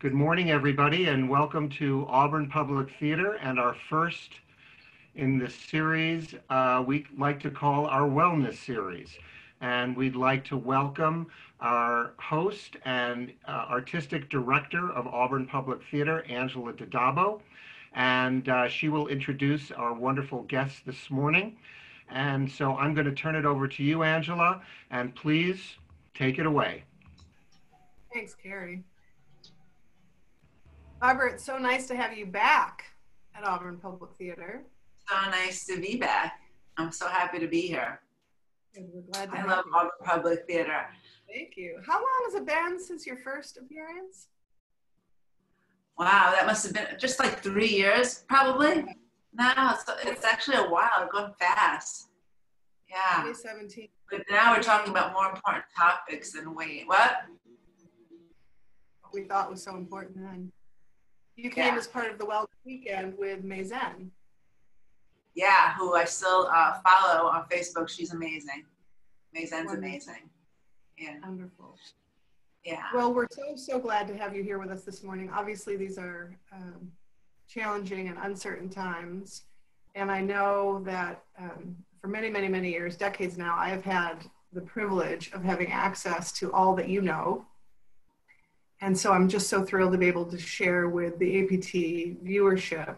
Good morning, everybody, and welcome to Auburn Public Theater and our first in this series we like to call our Wellness Series. And we'd like to welcome our host and artistic director of Auburn Public Theater, Angela Didabo. And she will introduce our wonderful guests this morning. And so I'm going to turn it over to you, Angela, and please take it away. Thanks, Carrie. Barbara, it's so nice to have you back at Auburn Public Theater. So nice to be back. I'm so happy to be here. And we're glad to I have love you. Auburn Public Theater. Thank you. How long has it been since your first appearance? Wow, that must have been just like 3 years, probably. No, it's actually a while, going fast. Yeah. 2017. But now we're talking about more important topics than weight. What? What we thought was so important then. You came as part of the Wellness Weekend with Mendez. Yeah, who I still follow on Facebook. She's amazing. Mendez's amazing. Yeah. Wonderful. Yeah. Well, we're so glad to have you here with us this morning. Obviously, these are challenging and uncertain times. And I know that for many years, decades now, I have had the privilege of having access to all that you know. And so I'm just so thrilled to be able to share with the APT viewership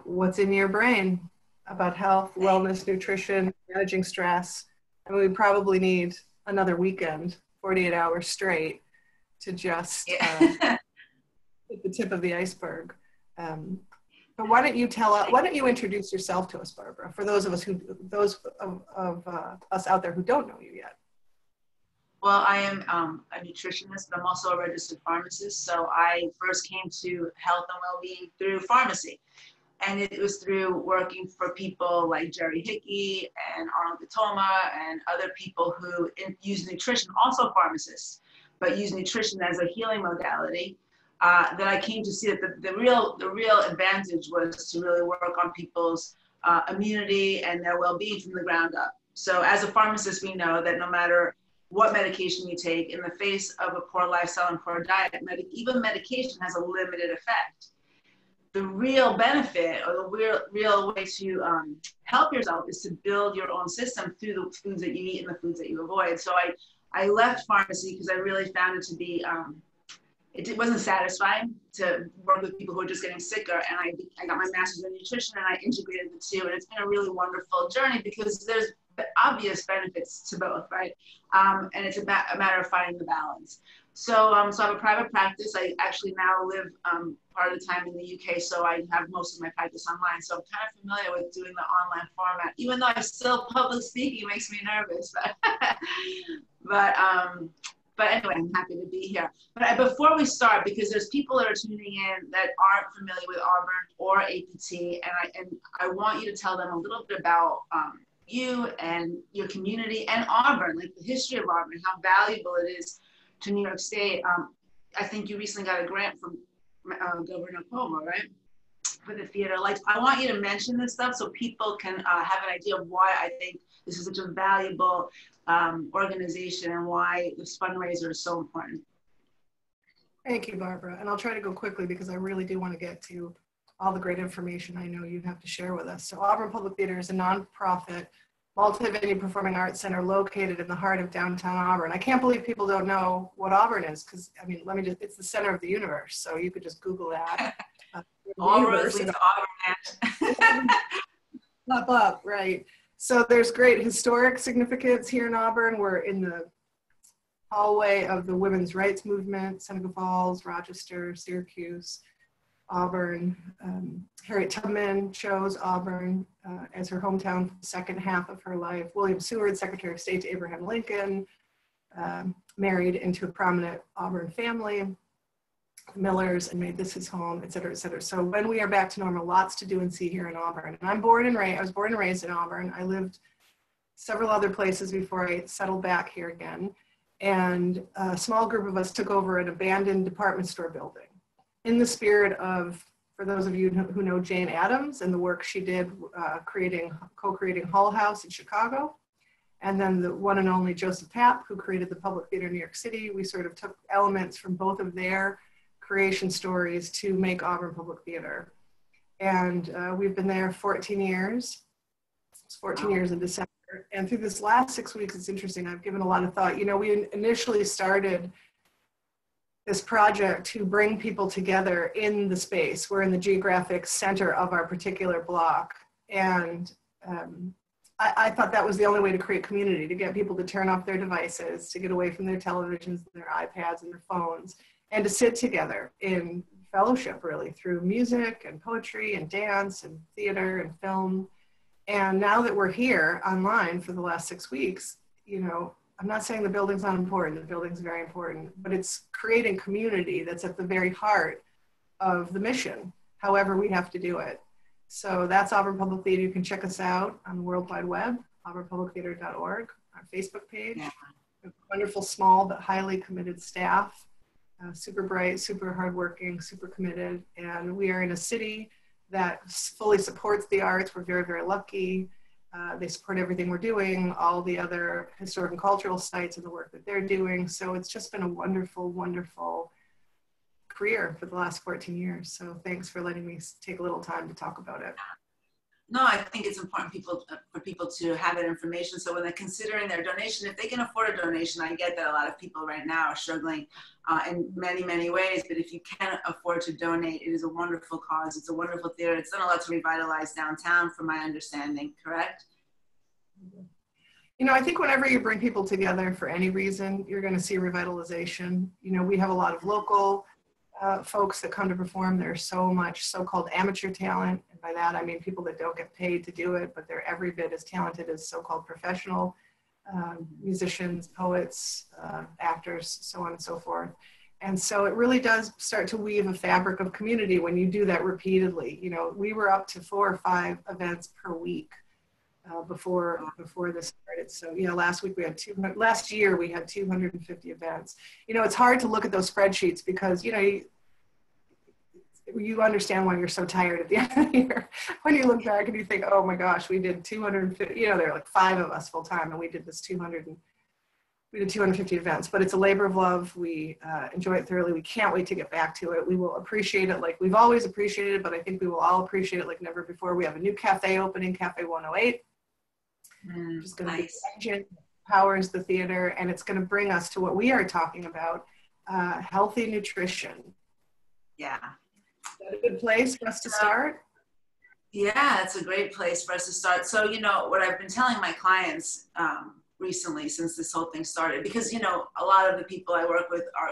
what's in your brain about health, wellness, nutrition, managing stress. I mean, we probably need another weekend, 48 hours straight, to just hit the tip of the iceberg. But why don't you introduce yourself to us, Barbara, for those of us us out there who don't know you yet? Well, I am a nutritionist, but I'm also a registered pharmacist. So I first came to health and well-being through pharmacy. And it was through working for people like Jerry Hickey and Arnold Gatoma and other people who use nutrition, also pharmacists, but use nutrition as a healing modality, that I came to see that the real advantage was to really work on people's immunity and their well-being from the ground up. So as a pharmacist, we know that no matter what medication you take, in the face of a poor lifestyle and poor diet, even medication has a limited effect. The real benefit, or the real way to help yourself, is to build your own system through the foods that you eat and the foods that you avoid. So I left pharmacy because I really found it to be, it wasn't satisfying to work with people who are just getting sicker. And I got my master's in nutrition and I integrated the two. And it's been a really wonderful journey because there's obvious benefits to both, right? And it's a matter of finding the balance. So I have a private practice. I actually now live part of the time in the UK, so I have most of my practice online. So I'm kind of familiar with doing the online format, even though I'm still public speaking makes me nervous. But anyway, I'm happy to be here. But before we start, because there's people that are tuning in that aren't familiar with Auburn or APT, and I want you to tell them a little bit about you and your community and Auburn, like the history of Auburn, how valuable it is to New York State. I think you recently got a grant from Governor Cuomo, right? For the theater. Like, I want you to mention this stuff so people can have an idea of why I think this is such a valuable organization and why this fundraiser is so important. Thank you, Barbara. And I'll try to go quickly because I really do want to get to all the great information I know you have to share with us. So Auburn Public Theater is a nonprofit multi-venue performing arts center located in the heart of downtown Auburn. I can't believe people don't know what Auburn is because, I mean, it's the center of the universe. So you could just Google that. All roads lead to Auburn. Pop up, right. So there's great historic significance here in Auburn. We're in the hallway of the women's rights movement, Seneca Falls, Rochester, Syracuse, Auburn. Harriet Tubman chose Auburn as her hometown for the second half of her life. William Seward, Secretary of State to Abraham Lincoln, married into a prominent Auburn family, the Millers, and made this his home, et cetera, et cetera. So when we are back to normal, lots to do and see here in Auburn. And I was born and raised in Auburn. I lived several other places before I settled back here again. And a small group of us took over an abandoned department store building in the spirit of, for those of you who know Jane Addams and the work she did co-creating Hull House in Chicago, and then the one and only Joseph Papp, who created the Public Theater in New York City. We sort of took elements from both of their creation stories to make Auburn Public Theater. And we've been there 14 years. It's 14 years in December. And through this last 6 weeks, it's interesting. I've given a lot of thought. You know, we initially started this project to bring people together in the space. We're in the geographic center of our particular block. And I thought that was the only way to create community, to get people to turn off their devices, to get away from their televisions and their iPads and their phones, and to sit together in fellowship, really, through music and poetry and dance and theater and film. And now that we're here online for the last 6 weeks, you know, I'm not saying the building's not important, the building's very important, but it's creating community that's at the very heart of the mission, however we have to do it. So that's Auburn Public Theater. You can check us out on the World Wide Web, auburnpublictheater.org, our Facebook page. Yeah. A wonderful, small but highly committed staff, super bright, super hardworking, super committed. And we are in a city that fully supports the arts. We're very, very lucky. They support everything we're doing, all the other historic and cultural sites and the work that they're doing. So it's just been a wonderful, wonderful career for the last 14 years. So thanks for letting me take a little time to talk about it. No, I think it's important for people to have that information. So when they're considering their donation, if they can afford a donation, I get that a lot of people right now are struggling in many, many ways. But if you can't afford to donate, it is a wonderful cause. It's a wonderful theater. It's done a lot to revitalize downtown, from my understanding, correct? You know, I think whenever you bring people together for any reason, you're going to see revitalization. You know, we have a lot of local folks that come to perform. There's so much so-called amateur talent. And by that, I mean people that don't get paid to do it, but they're every bit as talented as so-called professional musicians, poets, actors, so on and so forth. And so it really does start to weave a fabric of community when you do that repeatedly. You know, we were up to 4 or 5 events per week before this started. So, you know, last year we had 250 events. You know, it's hard to look at those spreadsheets because, you know, you understand why you're so tired at the end of the year when you look back and you think, oh my gosh, we did 250, you know, there are like 5 of us full time and we did 250 events, but it's a labor of love. We enjoy it thoroughly. We can't wait to get back to it. We will appreciate it like we've always appreciated it, but I think we will all appreciate it like never before. We have a new cafe opening, Cafe 108. Which is going to be the engine that powers the theater, and it's going to bring us to what we are talking about, healthy nutrition. Yeah. Is that a good place for us to start? Yeah, it's a great place for us to start. So, you know, what I've been telling my clients recently since this whole thing started, because, you know, a lot of the people I work with are,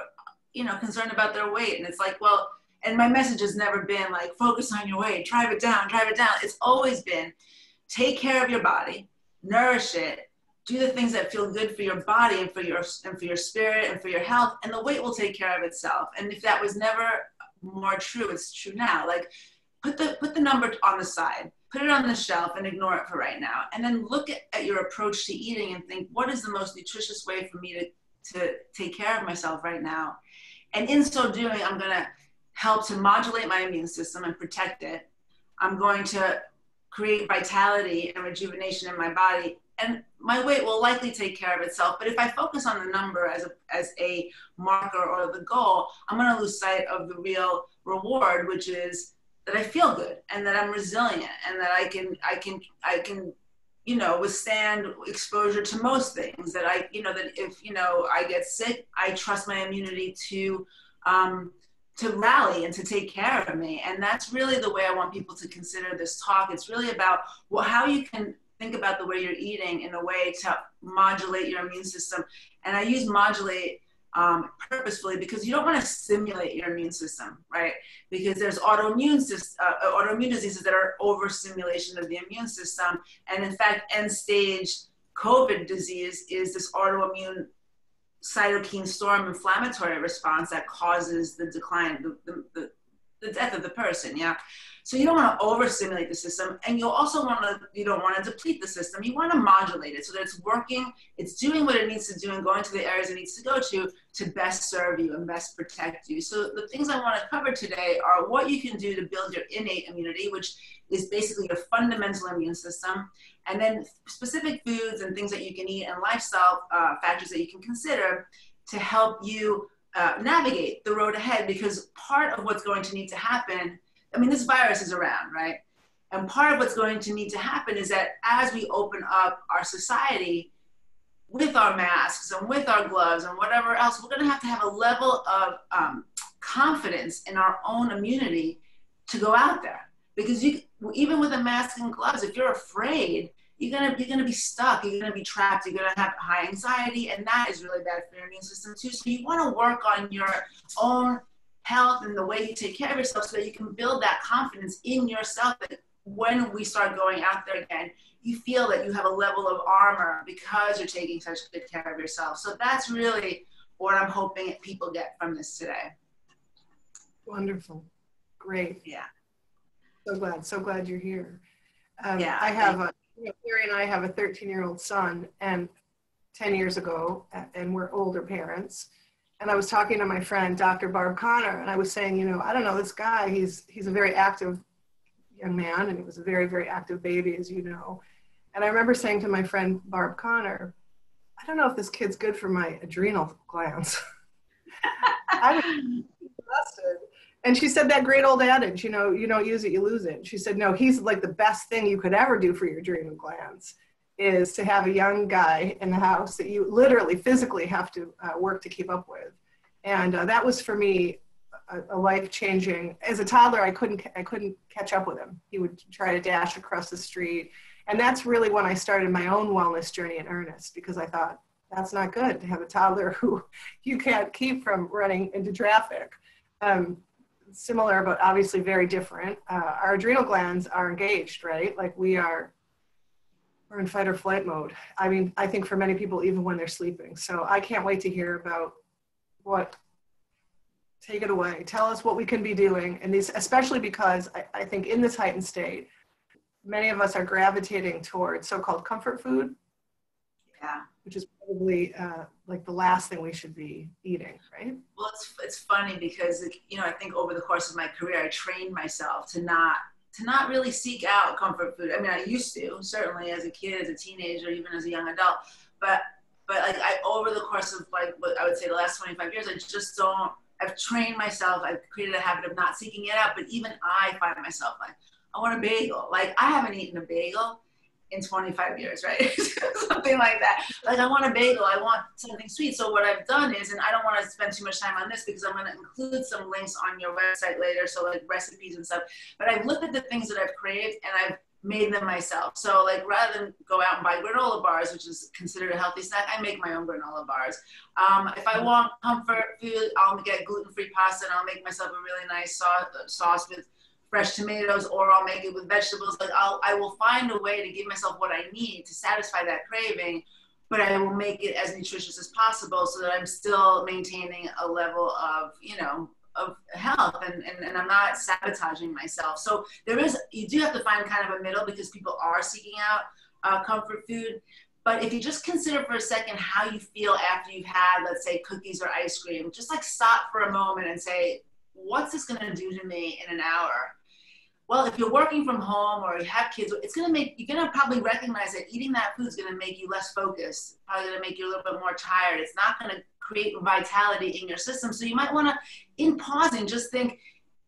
you know, concerned about their weight. And it's like, well, and my message has never been like, focus on your weight, drive it down, drive it down. It's always been, take care of your body, nourish it, do the things that feel good for your body and for your spirit and for your health, and the weight will take care of itself. And if that was never more true, it's true now. Like, put the number on the side, put it on the shelf and ignore it for right now. And then look at your approach to eating and think, what is the most nutritious way for me to take care of myself right now? And in so doing, I'm gonna help to modulate my immune system and protect it. I'm going to create vitality and rejuvenation in my body, and my weight will likely take care of itself. But if I focus on the number as a marker or the goal, I'm going to lose sight of the real reward, which is that I feel good and that I'm resilient and that I can, you know, withstand exposure to most things. That that if, you know, I get sick, I trust my immunity to rally and to take care of me. And that's really the way I want people to consider this talk. It's really about how you can think about the way you're eating in a way to modulate your immune system. And I use modulate purposefully because you don't want to stimulate your immune system, right? Because there's autoimmune diseases that are overstimulation of the immune system. And in fact, end stage COVID disease is this autoimmune cytokine storm inflammatory response that causes the decline, the death of the person. Yeah. So you don't want to overstimulate the system, and you don't want to deplete the system. You want to modulate it so that it's working, it's doing what it needs to do and going to the areas it needs to go to best serve you and best protect you. So the things I want to cover today are what you can do to build your innate immunity, which is basically your fundamental immune system, and then specific foods and things that you can eat and lifestyle factors that you can consider to help you navigate the road ahead, because part of what's going to need to happen, I mean, this virus is around, right? And part of what's going to need to happen is that as we open up our society with our masks and with our gloves and whatever else, we're going to have a level of confidence in our own immunity to go out there. Because even with a mask and gloves, if you're afraid, you're gonna be stuck, you're gonna be trapped, you're gonna have high anxiety, and that is really bad for your immune system too. So you wanna work on your own health and the way you take care of yourself so that you can build that confidence in yourself, that when we start going out there again, you feel that you have a level of armor because you're taking such good care of yourself. So that's really what I'm hoping people get from this today. Wonderful. Great. Yeah. So glad you're here. Yeah. I have Larry and I have a 13-year-old son, and 10 years ago, and we're older parents. And I was talking to my friend, Dr. Barb Connor, and I was saying, I don't know, this guy, he's a very active young man, and he was a very, very active baby, as you know. And I remember saying to my friend, Barb Connor, I don't know if this kid's good for my adrenal glands. I was exhausted. And she said that great old adage, you don't use it, you lose it. She said, no, he's like the best thing you could ever do for your adrenal glands is to have a young guy in the house that you literally physically have to work to keep up with. And that was for me a life-changing. As a toddler, I couldn't catch up with him. He would try to dash across the street. And that's really when I started my own wellness journey in earnest, because I thought, that's not good to have a toddler who you can't keep from running into traffic. Similar, but obviously very different. Our adrenal glands are engaged, right? Like we're in fight or flight mode. I mean, I think for many people, even when they're sleeping. So I can't wait to hear about take it away. Tell us what we can be doing. And these, especially because I think in this heightened state, many of us are gravitating towards so-called comfort food. Yeah. Which is probably like the last thing we should be eating, right? Well, it's funny because, I think over the course of my career, I trained myself to not really seek out comfort food. I mean, I used to, certainly as a kid, as a teenager, even as a young adult, but like over the course of like what I would say the last 25 years, I've trained myself, I've created a habit of not seeking it out, but even I find myself like, I want a bagel. Like I haven't eaten a bagel in 25 years, right? Something like that. Like I want a bagel, I want something sweet. So what I've done is, and I don't want to spend too much time on this because I'm going to include some links on your website later, so like recipes and stuff, but I've looked at the things that I've craved and I've made them myself. So like rather than go out and buy granola bars, which is considered a healthy snack, I make my own granola bars. If I want comfort food, I'll get gluten-free pasta and I'll make myself a really nice sauce with fresh tomatoes, or I'll make it with vegetables. Like I will find a way to give myself what I need to satisfy that craving, but I will make it as nutritious as possible so that I'm still maintaining a level of, of health and I'm not sabotaging myself. So you do have to find kind of a middle because people are seeking out comfort food. But if you just consider for a second how you feel after you've had, let's say, cookies or ice cream, just like stop for a moment and say, what's this going to do to me in an hour? Well, if you're working from home or you have kids, you're going to probably recognize that eating that food is going to make you less focused, probably going to make you a little bit more tired. It's not going to create vitality in your system. So you might want to, in pausing, just think,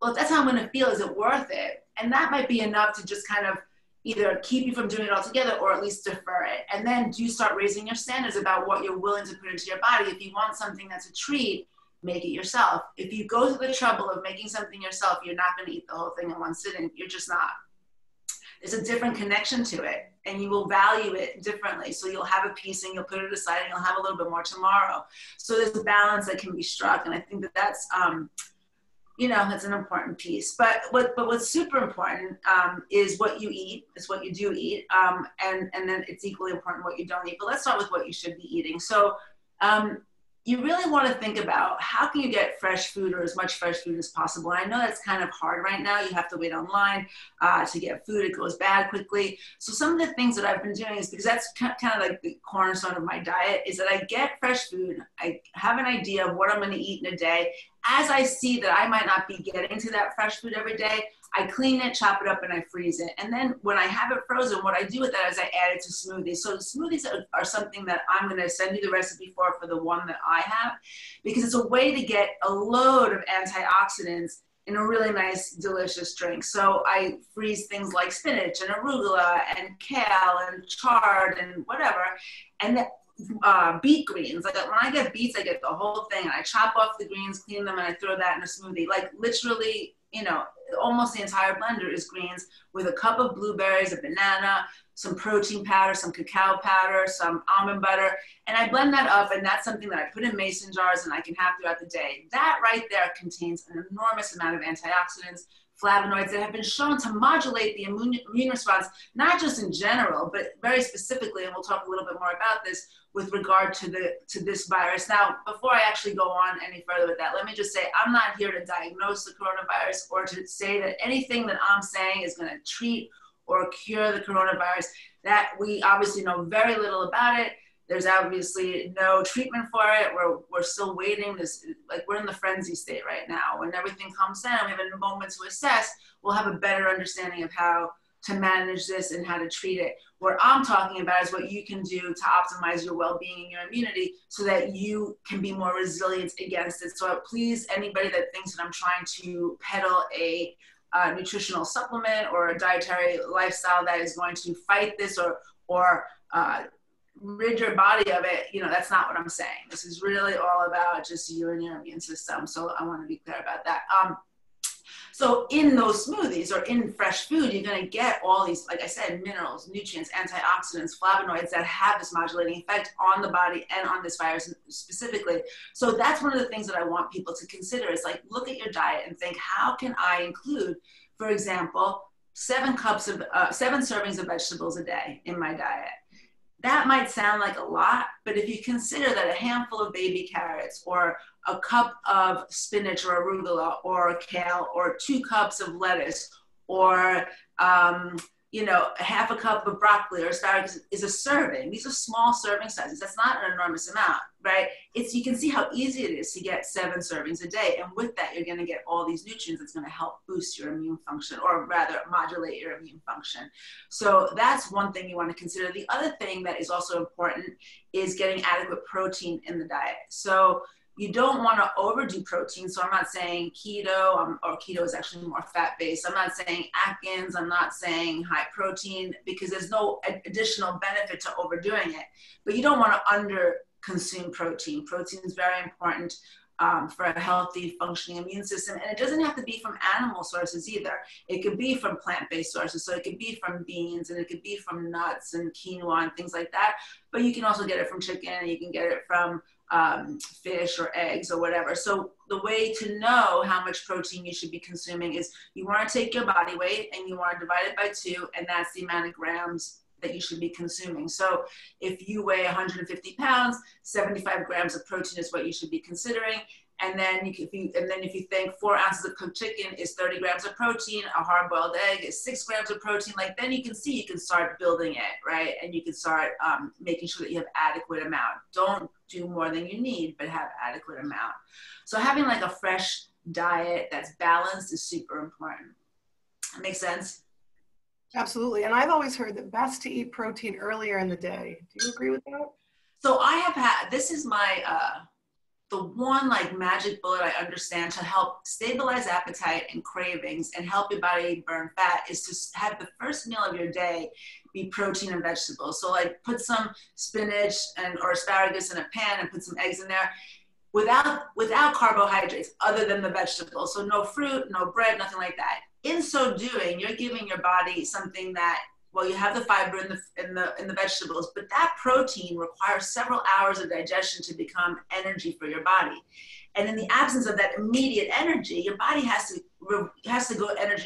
well, if that's how I'm going to feel, is it worth it? And that might be enough to just kind of either keep you from doing it altogether or at least defer it. And then do start raising your standards about what you're willing to put into your body. If you want something that's a treat, make it yourself. If you go to the trouble of making something yourself, you're not going to eat the whole thing in one sitting. You're just not. There's a different connection to it, and you will value it differently. So you'll have a piece and you'll put it aside and you'll have a little bit more tomorrow. So there's a balance that can be struck. And I think that's, that's an important piece. But what's super important is what you eat, is what you do eat. And then it's equally important what you don't eat. But let's start with what you should be eating. So you really want to think about how can you get fresh food or as much fresh food as possible. And I know that's kind of hard right now. You have to wait online to get food. It goes bad quickly. So some of the things that I've been doing is, because that's kind of like the cornerstone of my diet, is that I get fresh food. I have an idea of what I'm going to eat in a day. As I see that I might not be getting to that fresh food every day, I clean it, chop it up, and I freeze it. And then when I have it frozen, what I do with that is I add it to smoothies. So smoothies are something that I'm going to send you the recipe for the one that I have, because it's a way to get a load of antioxidants in a really nice, delicious drink. So I freeze things like spinach and arugula and kale and chard and whatever. And beet greens. Like when I get beets, I get the whole thing, and I chop off the greens, clean them, and I throw that in a smoothie. Like literally, you know, almost the entire blender is greens with a cup of blueberries, a banana, some protein powder, some cacao powder, some almond butter, and I blend that up, and that's something that I put in mason jars and I can have throughout the day. That right there contains an enormous amount of antioxidants, flavonoids that have been shown to modulate the immune response, not just in general, but very specifically, and we'll talk a little bit more about this with regard to this virus. Now, before I actually go on any further with that, let me just say, I'm not here to diagnose the coronavirus or to say that anything that I'm saying is gonna treat or cure the coronavirus. That we obviously know very little about it. There's obviously no treatment for it. We're still waiting. We're in the frenzy state right now. When everything comes in, we have a moment to assess, we'll have a better understanding of how to manage this and how to treat it. What I'm talking about is what you can do to optimize your well-being and your immunity so that you can be more resilient against it. So please, anybody that thinks that I'm trying to peddle a nutritional supplement or a dietary lifestyle that is going to fight this or rid your body of it, you know, that's not what I'm saying. This is really all about just you and your immune system. So I want to be clear about that. So in those smoothies or in fresh food, you're going to get all these, like I said, minerals, nutrients, antioxidants, flavonoids that have this modulating effect on the body and on this virus specifically. So that's one of the things that I want people to consider is like, look at your diet and think, how can I include, for example, 7 servings of vegetables a day in my diet? That might sound like a lot, but if you consider that a handful of baby carrots or a cup of spinach or arugula or kale or 2 cups of lettuce or, you know, half a cup of broccoli or asparagus is a serving. These are small serving sizes. That's not an enormous amount, right? You can see how easy it is to get 7 servings a day. And with that, you're going to get all these nutrients that's going to help boost your immune function, or rather modulate your immune function. So that's one thing you want to consider. The other thing that is also important is getting adequate protein in the diet. So you don't want to overdo protein. So I'm not saying keto, or keto is actually more fat-based. I'm not saying Atkins. I'm not saying high protein, because there's no additional benefit to overdoing it. But you don't want to under-consume protein. Protein is very important for a healthy, functioning immune system. And it doesn't have to be from animal sources either. It could be from plant-based sources. So it could be from beans, and it could be from nuts and quinoa and things like that. But you can also get it from chicken, and you can get it from fish or eggs or whatever. So the way to know how much protein you should be consuming is you want to take your body weight and you want to divide it by 2, and that's the amount of grams that you should be consuming. So if you weigh 150 pounds, 75 grams of protein is what you should be considering. And then if you think 4 ounces of cooked chicken is 30 grams of protein, a hard-boiled egg is 6 grams of protein, like then you can see, you can start building it, right? And you can start making sure that you have adequate amount. Don't do more than you need, but have adequate amount. So having like a fresh diet that's balanced is super important. That makes sense? Absolutely. And I've always heard that best to eat protein earlier in the day. Do you agree with that? So I have had, this is my, the one like magic bullet I understand to help stabilize appetite and cravings and help your body burn fat is to have the first meal of your day be protein and vegetables. So like put some spinach or asparagus in a pan and put some eggs in there without carbohydrates other than the vegetables. So no fruit, no bread, nothing like that. In so doing, you're giving your body something that, well, you have the fiber in the vegetables, but that protein requires several hours of digestion to become energy for your body. And in the absence of that immediate energy, your body has to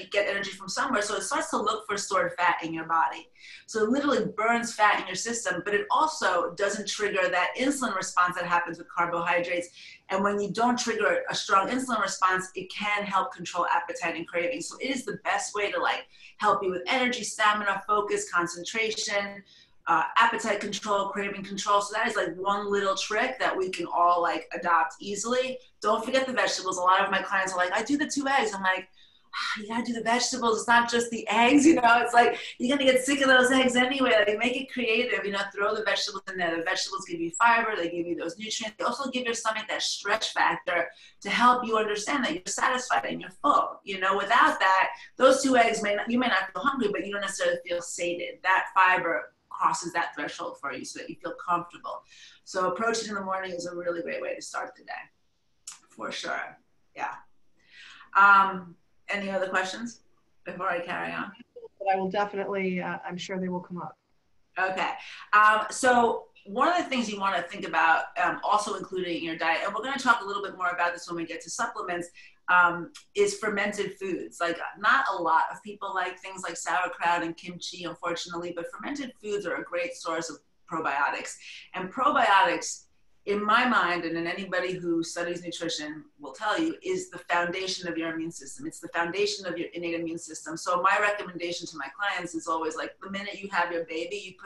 get energy from somewhere. So it starts to look for stored fat in your body. So it literally burns fat in your system, but it also doesn't trigger that insulin response that happens with carbohydrates. And when you don't trigger a strong insulin response, it can help control appetite and craving. So it is the best way to like help you with energy, stamina, focus, concentration, appetite control, craving control. So that is like one little trick that we can all like adopt easily. Don't forget the vegetables. A lot of my clients are like, I do the 2 eggs. I'm like, you gotta do the vegetables. It's not just the eggs, you know. It's like you're gonna get sick of those eggs anyway. Like make it creative, you know. Throw the vegetables in there. The vegetables give you fiber. They give you those nutrients. They also give your stomach that stretch factor to help you understand that you're satisfied and you're full. You know, without that, those 2 eggs you may not feel hungry, but you don't necessarily feel sated. That fiber crosses that threshold for you so that you feel comfortable. So protein in the morning is a really great way to start the day, for sure. Yeah. Any other questions before I carry on? But I will definitely, I'm sure they will come up. Okay. So one of the things you want to think about, also including in your diet, and we're going to talk a little bit more about this when we get to supplements, is fermented foods. Like not a lot of people like things like sauerkraut and kimchi, unfortunately, but fermented foods are a great source of probiotics. And probiotics, in my mind, and in anybody who studies nutrition will tell you, is the foundation of your immune system. It's the foundation of your innate immune system. So my recommendation to my clients is always like the minute you have your baby,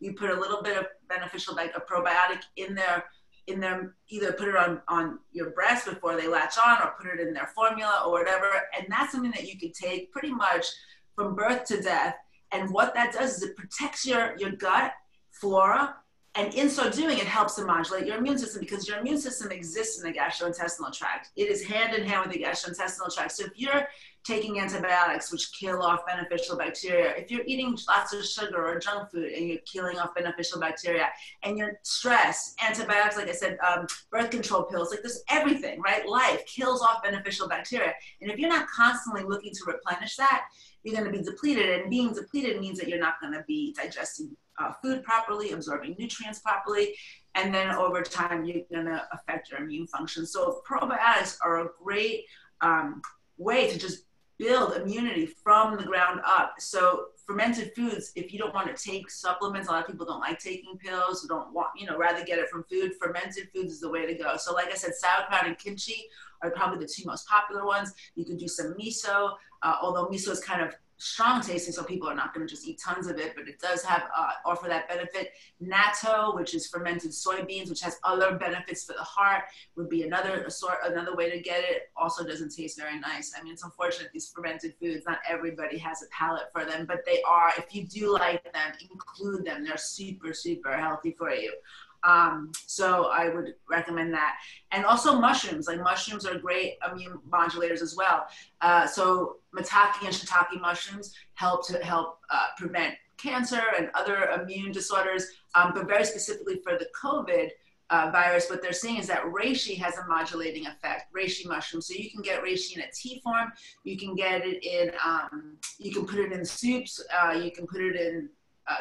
you put a little bit of beneficial, like a probiotic in their, either put it on your breast before they latch on or put it in their formula or whatever. And that's something that you could take pretty much from birth to death. And what that does is it protects your gut flora. And in so doing, it helps to modulate your immune system because your immune system exists in the gastrointestinal tract. It is hand in hand with the gastrointestinal tract. So if you're taking antibiotics, which kill off beneficial bacteria, if you're eating lots of sugar or junk food and you're killing off beneficial bacteria, and you're stressed, antibiotics, like I said, birth control pills, like this, everything, right? Life kills off beneficial bacteria. And if you're not constantly looking to replenish that, you're going to be depleted. And being depleted means that you're not going to be digesting food properly, absorbing nutrients properly, and then over time you're gonna affect your immune function. So probiotics are a great way to just build immunity from the ground up. So fermented foods, if you don't want to take supplements, a lot of people don't like taking pills, don't want, rather get it from food. Fermented foods is the way to go. So like I said, sauerkraut and kimchi are probably the 2 most popular ones. You can do some miso, although miso is kind of strong tasting, so people are not going to just eat tons of it, but it does have offer that benefit. Natto, which is fermented soybeans, which has other benefits for the heart, would be another way to get it. Also doesn't taste very nice. I mean, it's unfortunate, these fermented foods, not everybody has a palate for them, but they are, if you do like them, include them. They're super, super healthy for you. So I would recommend that. And also mushrooms, like mushrooms are great immune modulators as well. So maitake and shiitake mushrooms help prevent cancer and other immune disorders, but very specifically for the COVID virus, what they're saying is that reishi has a modulating effect, reishi mushroom. So you can get reishi in a tea form, you can get it in, you can put it in soups, you can put it in,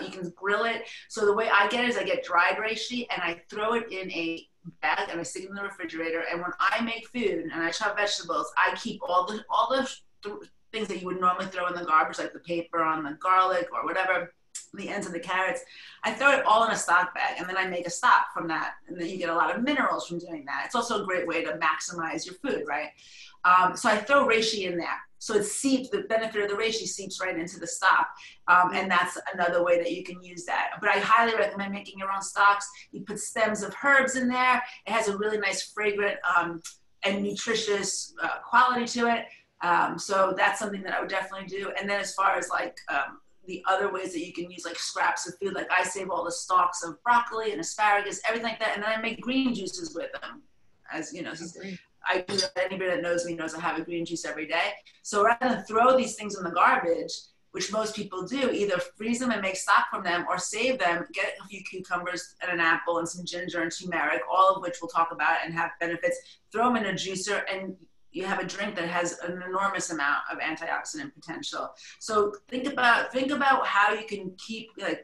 you can grill it. So the way I get it is I get dried reishi and I throw it in a bag and I stick it in the refrigerator. And when I make food and I chop vegetables, I keep all the things that you would normally throw in the garbage, like the paper on the garlic or whatever, the ends of the carrots. I throw it all in a stock bag and then I make a stock from that. And then you get a lot of minerals from doing that. It's also a great way to maximize your food, right? So I throw reishi in there. So it seeps, the benefit of the reishi seeps right into the stock. And that's another way that you can use that. But I highly recommend making your own stocks. You put stems of herbs in there. It has a really nice fragrant and nutritious quality to it. So that's something that I would definitely do. And then as far as like the other ways that you can use like scraps of food, like I save all the stalks of broccoli and asparagus, everything like that. And then I make green juices with them. As you know, I do that. Anybody that knows me knows I have a green juice every day. So rather than throw these things in the garbage, which most people do, either freeze them and make stock from them or save them, get a few cucumbers and an apple and some ginger and turmeric, all of which we'll talk about and have benefits, throw them in a juicer and you have a drink that has an enormous amount of antioxidant potential. So think about how you can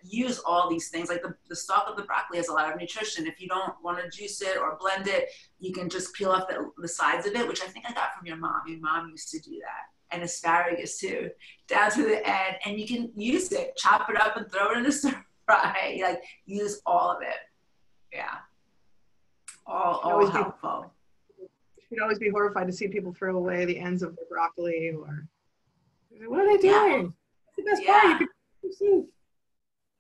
use all these things. Like the stalk of the broccoli has a lot of nutrition. If you don't want to juice it or blend it, you can just peel off the sides of it, which I think I got from your mom. Your mom used to do that. And asparagus too, down to the end. And you can use it, chop it up and throw it in a stir fry. Like use all of it. Yeah. All helpful. You'd always be horrified to see people throw away the ends of their broccoli or what are they doing? It's the best part. You could do soup.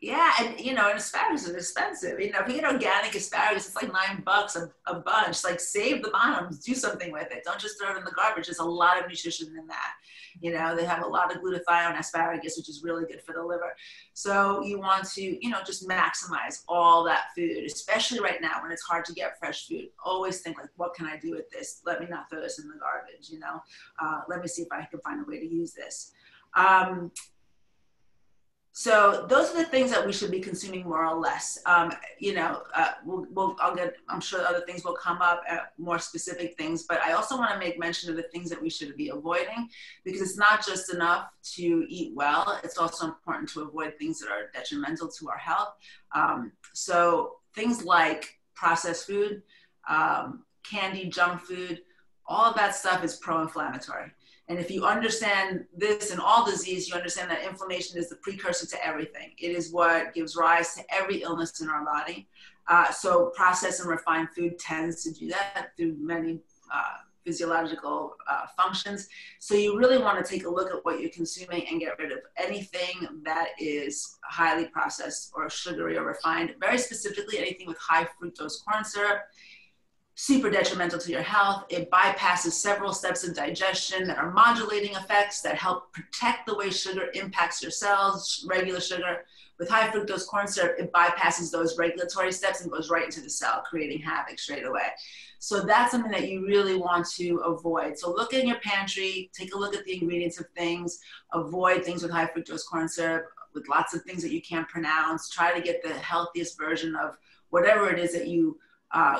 Yeah, and you know, and asparagus is expensive. You know, if you get organic asparagus, it's like $9 a bunch. Like, save the bottoms, do something with it. Don't just throw it in the garbage. There's a lot of nutrition in that. You know, they have a lot of glutathione asparagus, which is really good for the liver. So you want to, you know, just maximize all that food, especially right now when it's hard to get fresh food. Always think like, what can I do with this? Let me not throw this in the garbage. You know, let me see if I can find a way to use this. So those are the things that we should be consuming more or less. You know, I'm sure other things will come up, more specific things, but I also want to make mention of the things that we should be avoiding, because it's not just enough to eat well, it's also important to avoid things that are detrimental to our health. So things like processed food, candy, junk food, all of that stuff is pro-inflammatory. And if you understand this in all disease, you understand that inflammation is the precursor to everything. It is what gives rise to every illness in our body. So processed and refined food tends to do that through many physiological functions. So you really want to take a look at what you're consuming and get rid of anything that is highly processed or sugary or refined. Very specifically, anything with high fructose corn syrup. Super detrimental to your health. It bypasses several steps of digestion that are modulating effects that help protect the way sugar impacts your cells. Regular sugar with high fructose corn syrup, it bypasses those regulatory steps and goes right into the cell, creating havoc straight away. So that's something that you really want to avoid. So look in your pantry, take a look at the ingredients of things, avoid things with high fructose corn syrup, with lots of things that you can't pronounce. Try to get the healthiest version of whatever it is that you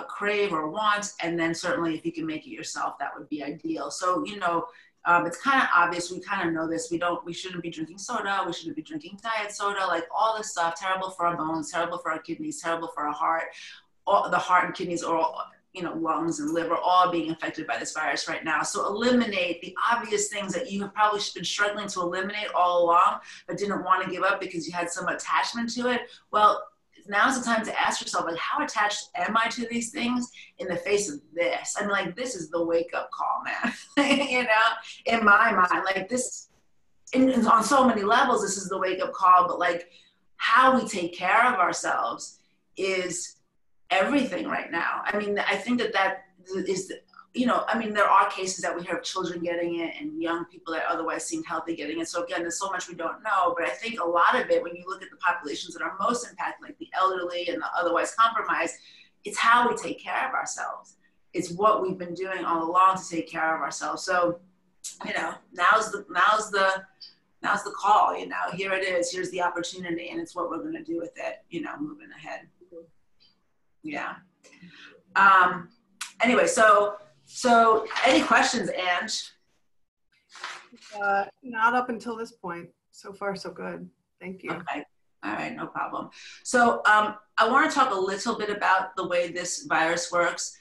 crave or want, and then certainly if you can make it yourself, that would be ideal. So, you know, it's kind of obvious, we kind of know this, we shouldn't be drinking soda, we shouldn't be drinking diet soda, like all this stuff, terrible for our bones, terrible for our kidneys, terrible for our heart. All, the heart and kidneys are all, you know, lungs and liver, all being affected by this virus right now. So eliminate the obvious things that you have probably been struggling to eliminate all along, but didn't want to give up because you had some attachment to it. Well, now's the time to ask yourself, like, how attached am I to these things in the face of this? I mean, like, this is the wake up call, man. You know, in my mind, like this, on so many levels, this is the wake up call, but like how we take care of ourselves is everything right now. I mean, I think that is, you know, I mean, there are cases that we hear of children getting it and young people that otherwise seemed healthy getting it. So again, there's so much we don't know, but I think a lot of it, when you look at the populations that are most impacted, like the elderly and the otherwise compromised, it's how we take care of ourselves. It's what we've been doing all along to take care of ourselves. So, you know, now's the call, you know, here it is, here's the opportunity, and it's what we're going to do with it, you know, moving ahead. Yeah. Anyway, so any questions, Ange? Not up until this point. So far, so good. Thank you. Okay. All right, no problem. So I want to talk a little bit about the way this virus works.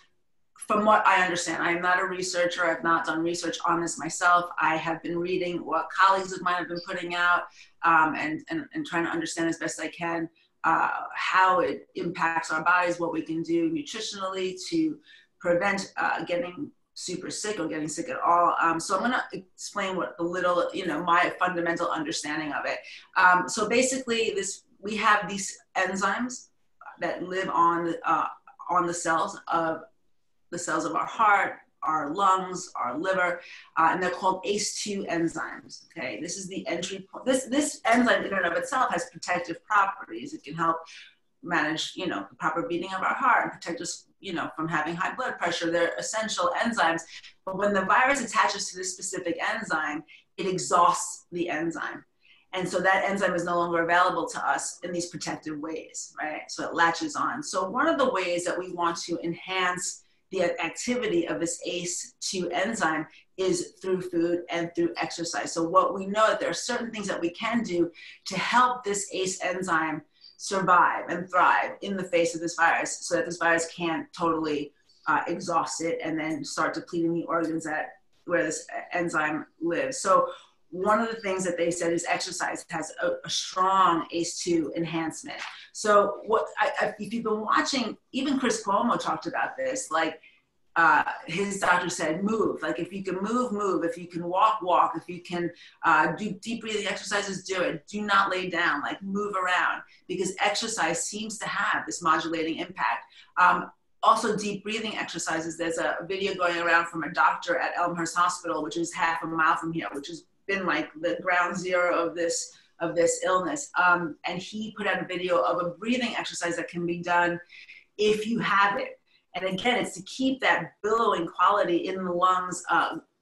From what I understand, I am not a researcher. I've not done research on this myself. I have been reading what colleagues of mine have been putting out and trying to understand as best I can how it impacts our bodies, what we can do nutritionally to prevent getting super sick or getting sick at all. So I'm gonna explain what a little, you know, my fundamental understanding of it. So basically we have these enzymes that live on the cells of our heart, our lungs, our liver, and they're called ACE2 enzymes, okay? This is the entry point. This enzyme in and of itself has protective properties. It can help manage, you know, the proper beating of our heart and protect us, you know, from having high blood pressure. They're essential enzymes. But when the virus attaches to this specific enzyme, it exhausts the enzyme. And so that enzyme is no longer available to us in these protective ways, right? So it latches on. So one of the ways that we want to enhance the activity of this ACE2 enzyme is through food and through exercise. So what we know that there are certain things that we can do to help this ACE enzyme survive and thrive in the face of this virus, so that this virus can't totally exhaust it and then start depleting the organs where this enzyme lives. So one of the things that they said is exercise has a strong ACE2 enhancement. So if you've been watching, even Chris Cuomo talked about this, like his doctor said, move. Like if you can move, move. If you can walk, walk. If you can do deep breathing exercises, do it. Do not lay down, like move around, because exercise seems to have this modulating impact. Also deep breathing exercises. There's a video going around from a doctor at Elmhurst Hospital, which is half a mile from here, which has been like the ground zero of this illness. And he put out a video of a breathing exercise that can be done if you have it. And again, it's to keep that billowing quality in the lungs,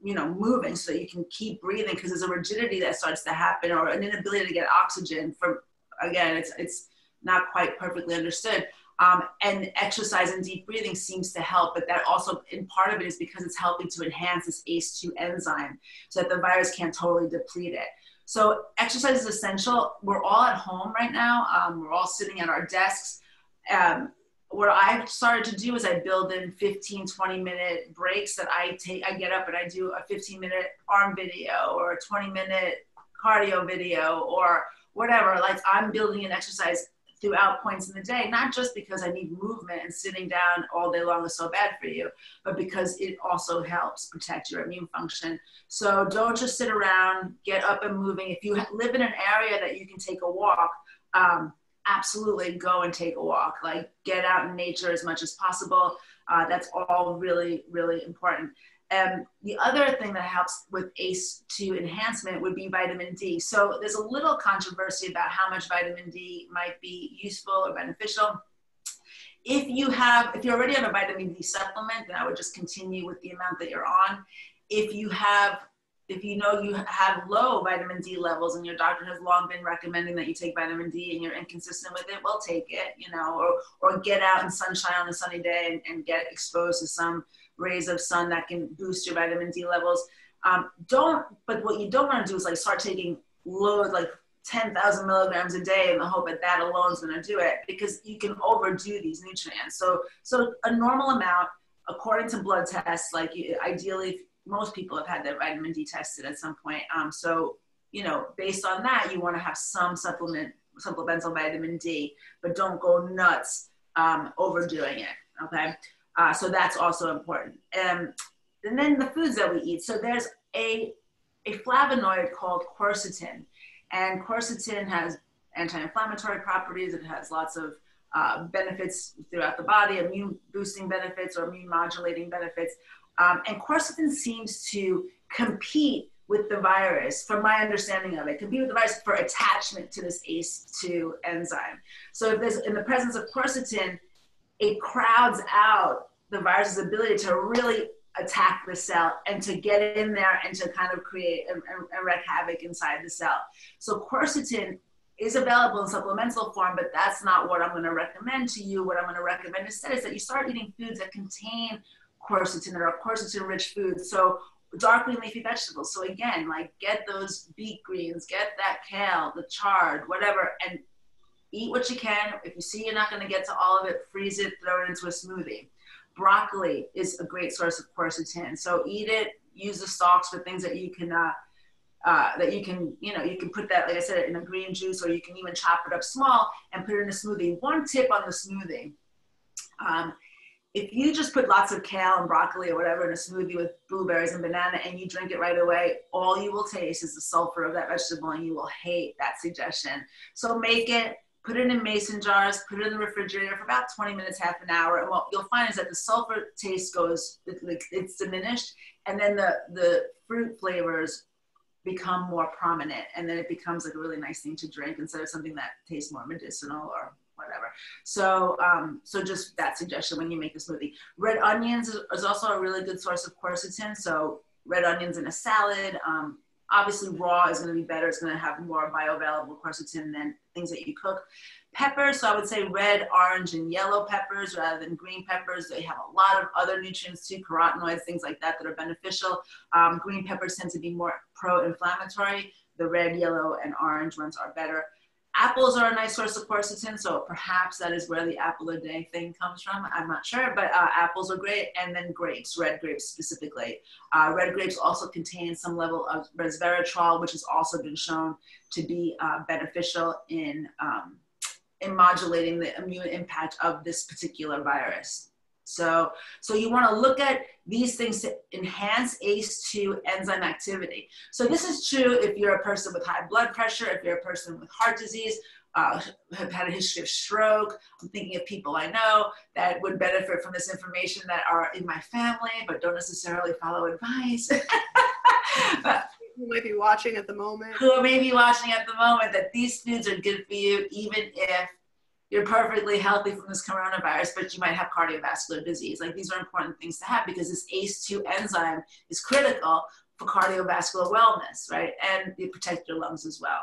moving so you can keep breathing, because there's a rigidity that starts to happen, or an inability to get oxygen from, again, it's not quite perfectly understood. And exercise and deep breathing seems to help, but that also, in part of it is because it's helping to enhance this ACE2 enzyme so that the virus can't totally deplete it. So exercise is essential. We're all at home right now. We're all sitting at our desks. What I've started to do is I build in 15, 20-minute breaks that I take. I get up and I do a 15-minute arm video or a 20-minute cardio video or whatever. Like I'm building an exercise throughout points in the day, not just because I need movement and sitting down all day long is so bad for you, but because it also helps protect your immune function. So don't just sit around, get up and moving. If you live in an area that you can take a walk, absolutely go and take a walk. Like get out in nature as much as possible. That's all really, really important. The other thing that helps with ACE2 enhancement would be vitamin D. So there's a little controversy about how much vitamin D might be useful or beneficial. If you already have a vitamin D supplement, then I would just continue with the amount that you're on. If you know you have low vitamin D levels and your doctor has long been recommending that you take vitamin D and you're inconsistent with it, well, take it, or get out in sunshine on a sunny day and get exposed to some rays of sun that can boost your vitamin D levels. But what you don't want to do is like start taking loads, like 10,000 milligrams a day in the hope that that alone is going to do it, because you can overdo these nutrients. So a normal amount, according to blood tests, like ideally, most people have had their vitamin D tested at some point. So, based on that, you want to have some supplemental vitamin D, but don't go nuts overdoing it, okay? So that's also important. And then the foods that we eat. So there's a flavonoid called quercetin, and quercetin has anti-inflammatory properties. It has lots of benefits throughout the body, immune boosting benefits or immune modulating benefits. And quercetin seems to compete with the virus, from my understanding of it, compete with the virus for attachment to this ACE2 enzyme. So if there's, in the presence of quercetin, it crowds out the virus's ability to really attack the cell and to get in there and to kind of create and wreak havoc inside the cell. So quercetin is available in supplemental form, but that's not what I'm going to recommend to you. What I'm going to recommend instead is that you start eating foods that contain quercetin or quercetin-rich foods. So dark green leafy vegetables. So again, like get those beet greens, get that kale, the chard, whatever, and eat what you can. If you see you're not going to get to all of it, freeze it, throw it into a smoothie. Broccoli is a great source of quercetin. So eat it, use the stalks for things that you can, you can put that, like I said, in a green juice, or you can even chop it up small and put it in a smoothie. One tip on the smoothie, if you just put lots of kale and broccoli or whatever in a smoothie with blueberries and banana and you drink it right away, all you will taste is the sulfur of that vegetable and you will hate that suggestion. So make it, put it in mason jars, put it in the refrigerator for about 20 minutes, half an hour. And what you'll find is that the sulfur taste it's diminished, and then the fruit flavors become more prominent, and then it becomes like a really nice thing to drink instead of something that tastes more medicinal or whatever. So just that suggestion when you make a smoothie. Red onions is also a really good source of quercetin. So red onions in a salad, obviously raw is going to be better. It's going to have more bioavailable quercetin than things that you cook. Peppers, so I would say red, orange, and yellow peppers rather than green peppers. They have a lot of other nutrients too, carotenoids, things like that are beneficial. Green peppers tend to be more pro-inflammatory. The red, yellow, and orange ones are better. Apples are a nice source of quercetin, so perhaps that is where the apple a day thing comes from. I'm not sure, but apples are great. And then grapes, red grapes specifically. Red grapes also contain some level of resveratrol, which has also been shown to be beneficial in modulating the immune impact of this particular virus. So you want to look at these things to enhance ACE2 enzyme activity. So this is true if you're a person with high blood pressure, if you're a person with heart disease, have had a history of stroke. I'm thinking of people I know that would benefit from this information that are in my family, but don't necessarily follow advice. Who might be watching at the moment. That these foods are good for you, even if you're perfectly healthy from this coronavirus, but you might have cardiovascular disease. Like, these are important things to have because this ACE2 enzyme is critical for cardiovascular wellness, right? And you protect your lungs as well.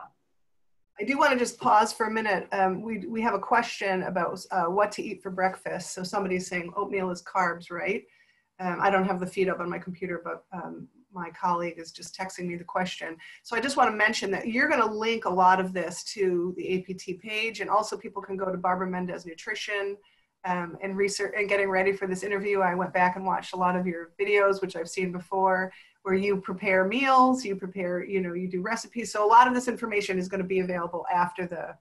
I do want to just pause for a minute. We have a question about what to eat for breakfast. So somebody's saying oatmeal is carbs, right? I don't have the feed up on my computer, but my colleague is just texting me the question. So I just want to mention that you're going to link a lot of this to the APT page, and also people can go to Barbara Mendez Nutrition and research. And getting ready for this interview, I went back and watched a lot of your videos, which I've seen before, where you prepare meals, you prepare, you do recipes. So a lot of this information is going to be available after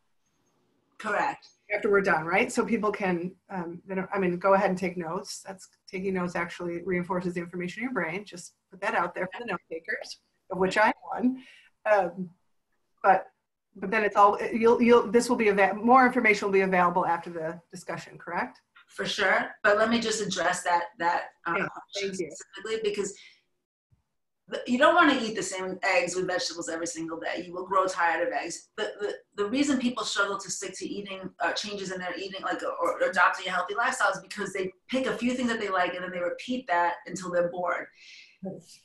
Correct. After we're done, right? So people can, go ahead and take notes. Taking notes actually reinforces the information in your brain. Just put that out there for the note takers, of which I'm one. But then it's all, this will be, more information will be available after the discussion, correct? For sure. But let me just address that Thank you. specifically, because you don't want to eat the same eggs with vegetables every single day. You will grow tired of eggs. The reason people struggle to stick to eating changes in their eating, or adopting a healthy lifestyle, is because they pick a few things that they like and then they repeat that until they're bored.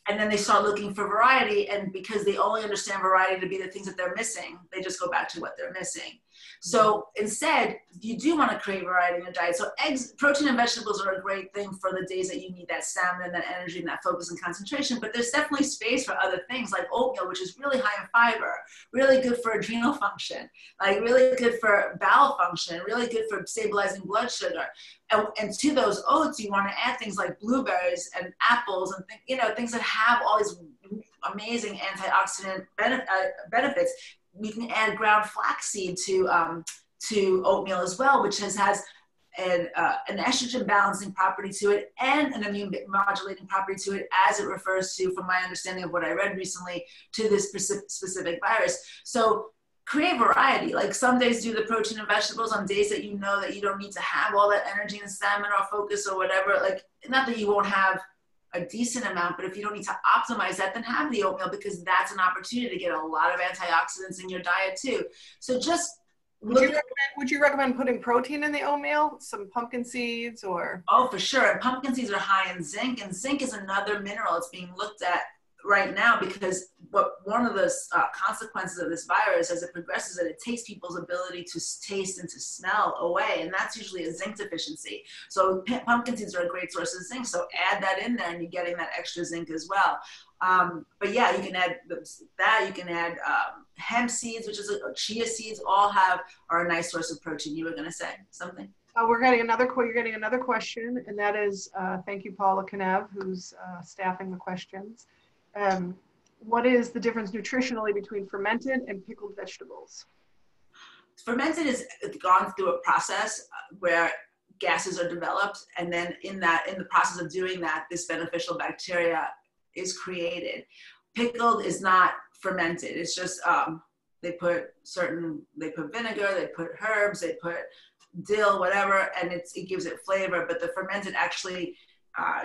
And then they start looking for variety, and because they only understand variety to be the things that they're missing, they just go back to what they're missing. So instead, you do want to create variety in your diet. So eggs, protein, and vegetables are a great thing for the days that you need that stamina and that energy and that focus and concentration. But there's definitely space for other things like oatmeal, which is really high in fiber, really good for adrenal function, like really good for bowel function, really good for stabilizing blood sugar. And to those oats, you want to add things like blueberries and apples and things that have all these amazing antioxidant benefits. We can add ground flaxseed to oatmeal as well, which has an estrogen balancing property to it and an immune modulating property to it, as it refers to, from my understanding of what I read recently, to this specific virus. So create variety. Like, some days do the protein and vegetables on days that you know that you don't need to have all that energy and stamina or focus or whatever. Like, not that you won't have a decent amount, but if you don't need to optimize that, then have the oatmeal, because that's an opportunity to get a lot of antioxidants in your diet too. So just would you recommend putting protein in the oatmeal? Some pumpkin seeds or? Oh, for sure. And pumpkin seeds are high in zinc, and zinc is another mineral that's being looked at right now, because one of the consequences of this virus as it progresses, that it takes people's ability to taste and to smell away, and that's usually a zinc deficiency. So pumpkin seeds are a great source of zinc, so add that in there and you're getting that extra zinc as well. But yeah, you can add that. You can add hemp seeds, which is chia seeds, are a nice source of protein. You were going to say something? You're getting another question, and that is, thank you, Paula Kanev, who's staffing the questions. What is the difference nutritionally between fermented and pickled vegetables? Fermented is gone through a process where gases are developed, and then in the process of doing that, this beneficial bacteria is created. Pickled is not fermented. It's just they put vinegar, they put herbs, they put dill, whatever, and it gives it flavor. But the fermented actually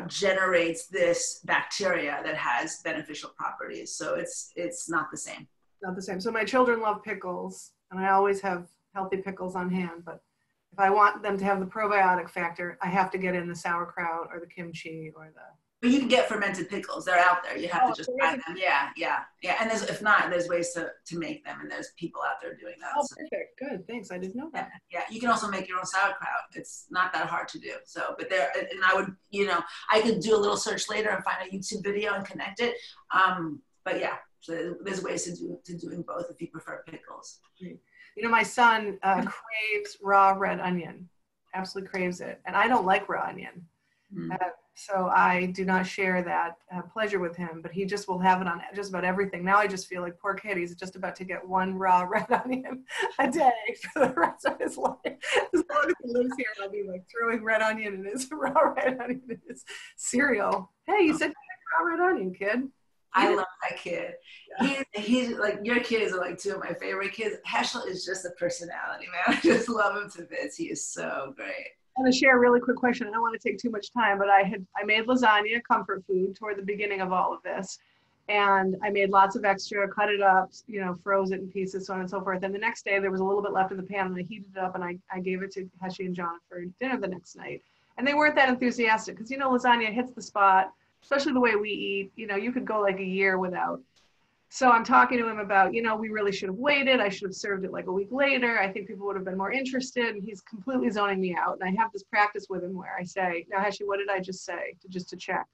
generates this bacteria that has beneficial properties. So it's not the same. Not the same. So my children love pickles, and I always have healthy pickles on hand. But if I want them to have the probiotic factor, I have to get in the sauerkraut or the kimchi or the. But you can get fermented pickles. They're out there. You have to just buy them. Yeah. And there's ways to make them, and there's people out there doing that. Oh, perfect. Good. Thanks. I didn't know that. Yeah. You can also make your own sauerkraut. It's not that hard to do. So, but I could do a little search later and find a YouTube video and connect it. But yeah, so there's ways to doing both if you prefer pickles. My son craves raw red onion. Absolutely craves it. And I don't like raw onion. So I do not share that pleasure with him, but he just will have it on just about everything. Now I just feel like poor kid, he's just about to get one raw red onion a day for the rest of his life. As long as he lives here, I'll be like throwing red onion in his raw red onion in his cereal. Hey, you said raw red onion, kid. I love that kid. Yeah. He's like, your kids are like two of my favorite kids. Heschel is just a personality, man. I just love him to bits. He is so great. I want to share a really quick question. I don't want to take too much time, but I made lasagna, comfort food, toward the beginning of all of this. And I made lots of extra, cut it up, you know, froze it in pieces, so on and so forth. And the next day there was a little bit left in the pan, and I heated it up and I gave it to Heshi and John for dinner the next night. And they weren't that enthusiastic because, you know, lasagna hits the spot, especially the way we eat. You know, you could go like a year without. So I'm talking to him about, you know, we really should have waited. I should have served it like a week later. I think people would have been more interested. And he's completely zoning me out. And I have this practice with him where I say, now, Heshi, what did I just say? Just to check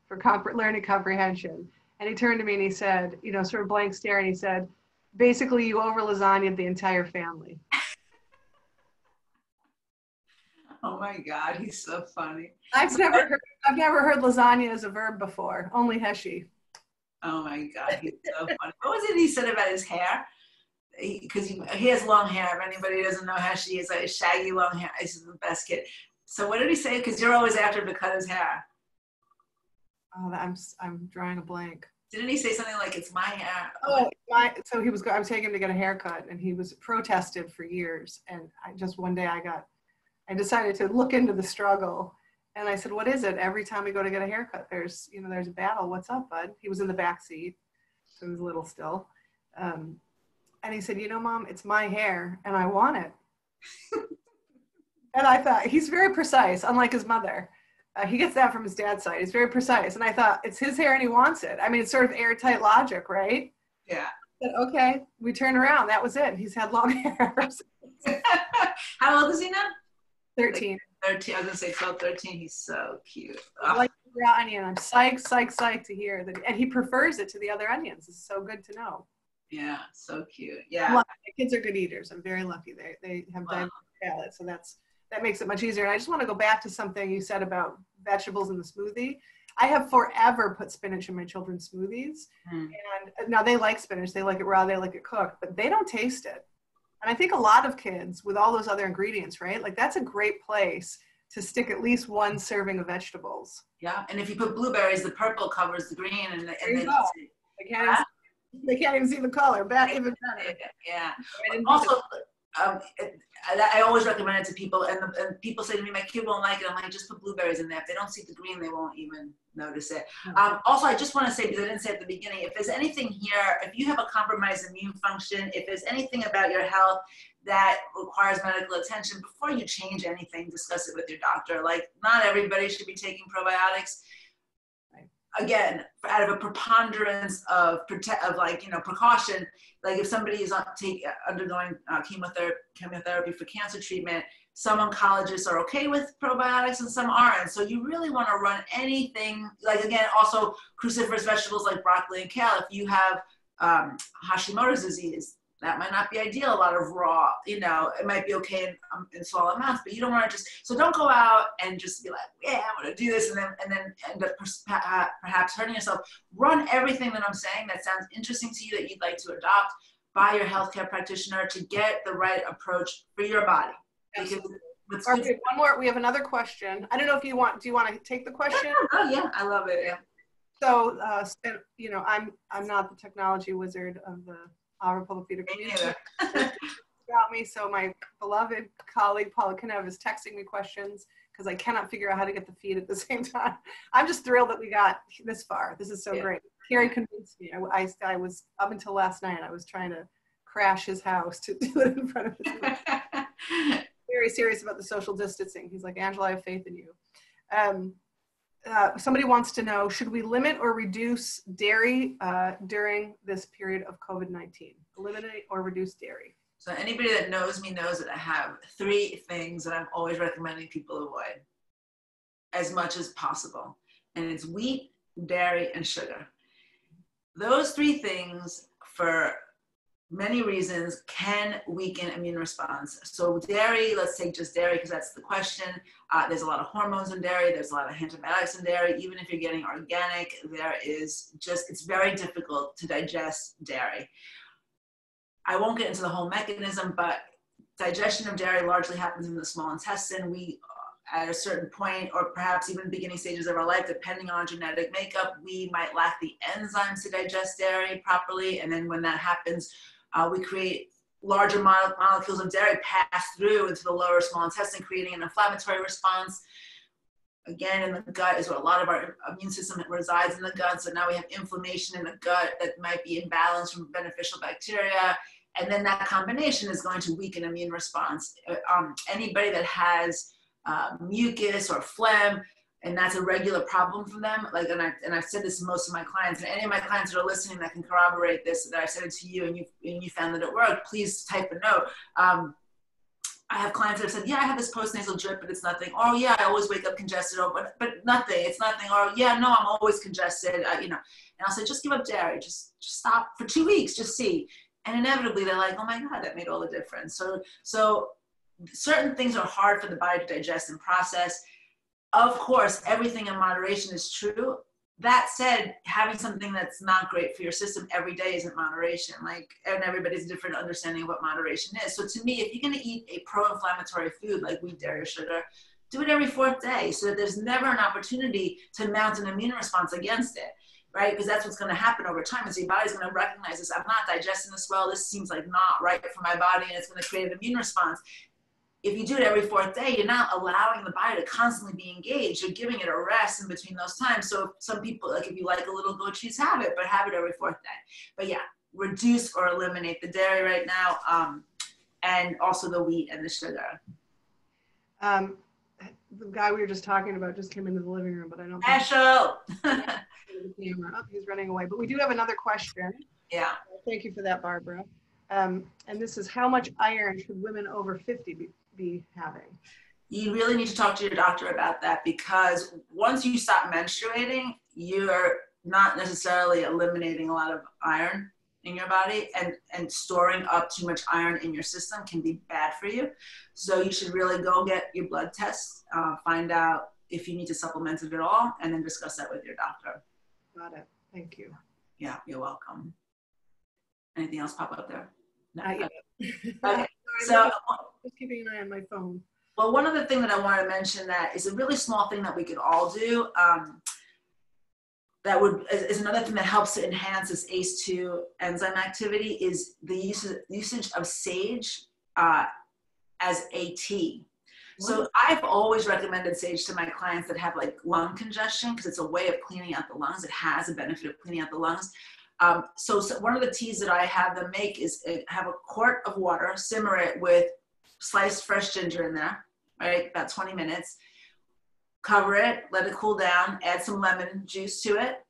for learning comprehension. And he turned to me and he said, you know, sort of blank stare. And he said, basically, you over lasagnaed the entire family. Oh my God, he's so funny. I've never heard lasagna as a verb before. Only Heshi. Oh my God, he's so funny. What was it he said about his hair? Because he has long hair. If anybody doesn't know Heshi, he has like shaggy long hair. He's the best kid. So what did he say? Because you're always after him to cut his hair. Oh, I'm drawing a blank. Didn't he say something like, it's my hair? Oh, so I was taking him to get a haircut, and he was protested for years. And one day I decided to look into the struggle. And I said, what is it? Every time we go to get a haircut, there's a battle. What's up, bud? He was in the back seat, so he was little still. And he said, you know, Mom, it's my hair and I want it. And I thought, he's very precise, unlike his mother. He gets that from his dad's side. He's very precise. And I thought, it's his hair and he wants it. I mean, it's sort of airtight logic, right? Yeah. I said, okay, we turned around. That was it. He's had long hair. How old is he now? 13. 13. I was going to say 12, 13. He's so cute. I like the raw onion. I'm psyched to hear that. And he prefers it to the other onions. It's so good to know. Yeah, so cute. Yeah. My kids are good eaters. I'm very lucky. They have diverse palates, so that makes it much easier. And I just want to go back to something you said about vegetables in the smoothie. I have forever put spinach in my children's smoothies. And now they like spinach. They like it raw. They like it cooked, but they don't taste it. And I think a lot of kids with all those other ingredients, right? Like that's a great place to stick at least one serving of vegetables. Yeah, and if you put blueberries, the purple covers the green, and they can't even see the color. Even better. Yeah. Also, I always recommend it to people, and people say to me, my kid won't like it. I'm like, just put blueberries in there. If they don't see the green, they won't even notice it. Also, I just want to say, because I didn't say at the beginning, if there's anything here, if you have a compromised immune function, if there's anything about your health that requires medical attention, before you change anything, discuss it with your doctor. Like, not everybody should be taking probiotics. Again, out of a preponderance of precaution, like if somebody is undergoing chemotherapy for cancer treatment, some oncologists are okay with probiotics and some aren't. So you really want to run anything, like again, also cruciferous vegetables like broccoli and kale. If you have Hashimoto's disease, that might not be ideal. A lot of raw, it might be okay in small amounts, but you don't want to so don't go out and just be like, yeah, I'm going to do this and then end up perhaps hurting yourself. Run everything that I'm saying that sounds interesting to you that you'd like to adopt by your healthcare practitioner to get the right approach for your body. One more. We have another question. I don't know if do you want to take the question? Oh yeah, I love it. Yeah. So, I'm not the technology wizard of the Auburn Public Theater community. About me, so my beloved colleague Paula Kanev is texting me questions because I cannot figure out how to get the feed at the same time. I'm just thrilled that we got this far. This is so great. Carrie convinced me. I was up until last night. I was trying to crash his house to do it in front of his house. Very serious about the social distancing. He's like, Angela, I have faith in you. Somebody wants to know, should we limit or reduce dairy during this period of COVID-19? Eliminate or reduce dairy. So anybody that knows me knows that I have 3 things that I'm always recommending people avoid as much as possible. And it's wheat, dairy, and sugar. Those 3 things for many reasons, can weaken immune response. So dairy, let's take just dairy because that's the question. There's a lot of hormones in dairy. There's a lot of antibiotics in dairy. Even if you're getting organic, it's very difficult to digest dairy. I won't get into the whole mechanism, but digestion of dairy largely happens in the small intestine. We, at a certain point, or perhaps even beginning stages of our life, depending on genetic makeup, we might lack the enzymes to digest dairy properly. And then when that happens, we create larger molecules of dairy pass through into the lower small intestine, creating an inflammatory response. Again, in the gut is where a lot of our immune system resides, in the gut. So now we have inflammation in the gut that might be imbalanced from beneficial bacteria. And then that combination is going to weaken immune response. Anybody that has mucus or phlegm, and that's a regular problem for them. Like, and I've said this to most of my clients, and any of my clients that are listening that can corroborate this, that I said it to you and you found that it worked, please type a note. I have clients that have said, yeah, I have this postnasal drip, but it's nothing. Oh yeah, I always wake up congested, but nothing, it's nothing. Or yeah, no, I'm always congested, and I'll say, just give up dairy, just stop for 2 weeks, just see. And inevitably they're like, oh my God, that made all the difference. So certain things are hard for the body to digest and process. Of course, everything in moderation is true. That said, having something that's not great for your system every day isn't moderation. And everybody's different understanding of what moderation is. So to me, if you're going to eat a pro-inflammatory food like wheat, dairy, or sugar, do it every 4th day so that there's never an opportunity to mount an immune response against it, right? Because that's what's going to happen over time. Is your body's going to recognize this. I'm not digesting this well. This seems like not right for my body, and it's going to create an immune response. If you do it every 4th day, you're not allowing the body to constantly be engaged. You're giving it a rest in between those times. So some people, like if you like a little goat cheese, have it, but have it every 4th day. But yeah, reduce or eliminate the dairy right now, and also the wheat and the sugar. The guy we were just talking about just came into the living room, but I don't think Special. the camera. Oh, he's running away. But we do have another question. Yeah. Thank you for that, Barbara. And this is, how much iron should women over 50 be having? You really need to talk to your doctor about that, because once you stop menstruating, you're not necessarily eliminating a lot of iron in your body, and storing up too much iron in your system can be bad for you. So you should really go get your blood tests, find out if you need to supplement it at all, and then discuss that with your doctor. Got it. Thank you. Yeah, you're welcome. Anything else pop up there? No. Okay. So just keeping an eye on my phone. Well, one other thing that I want to mention that is a really small thing that we could all do, is another thing that helps to enhance this ACE2 enzyme activity, is the usage of sage as a tea. So I've always recommended sage to my clients that have like lung congestion, because it's a way of cleaning out the lungs. It has a benefit of cleaning out the lungs. So one of the teas that I have them make is have a quart of water, simmer it with sliced fresh ginger in there, right? About 20 minutes. Cover it, let it cool down, add some lemon juice to it,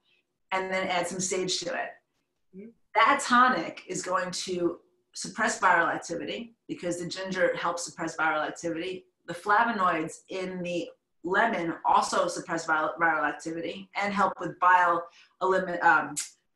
and then add some sage to it. Mm-hmm. That tonic is going to suppress viral activity, because the ginger helps suppress viral activity. The flavonoids in the lemon also suppress viral activity and help with bile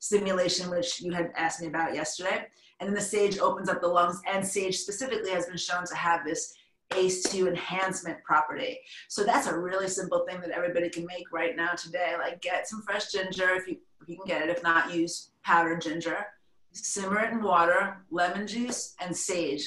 stimulation, which you had asked me about yesterday. And then the sage opens up the lungs, and sage specifically has been shown to have this ACE2 enhancement property. So that's a really simple thing that everybody can make right now today. Like, get some fresh ginger if you can get it. If not, use powdered ginger. Simmer it in water, lemon juice, and sage.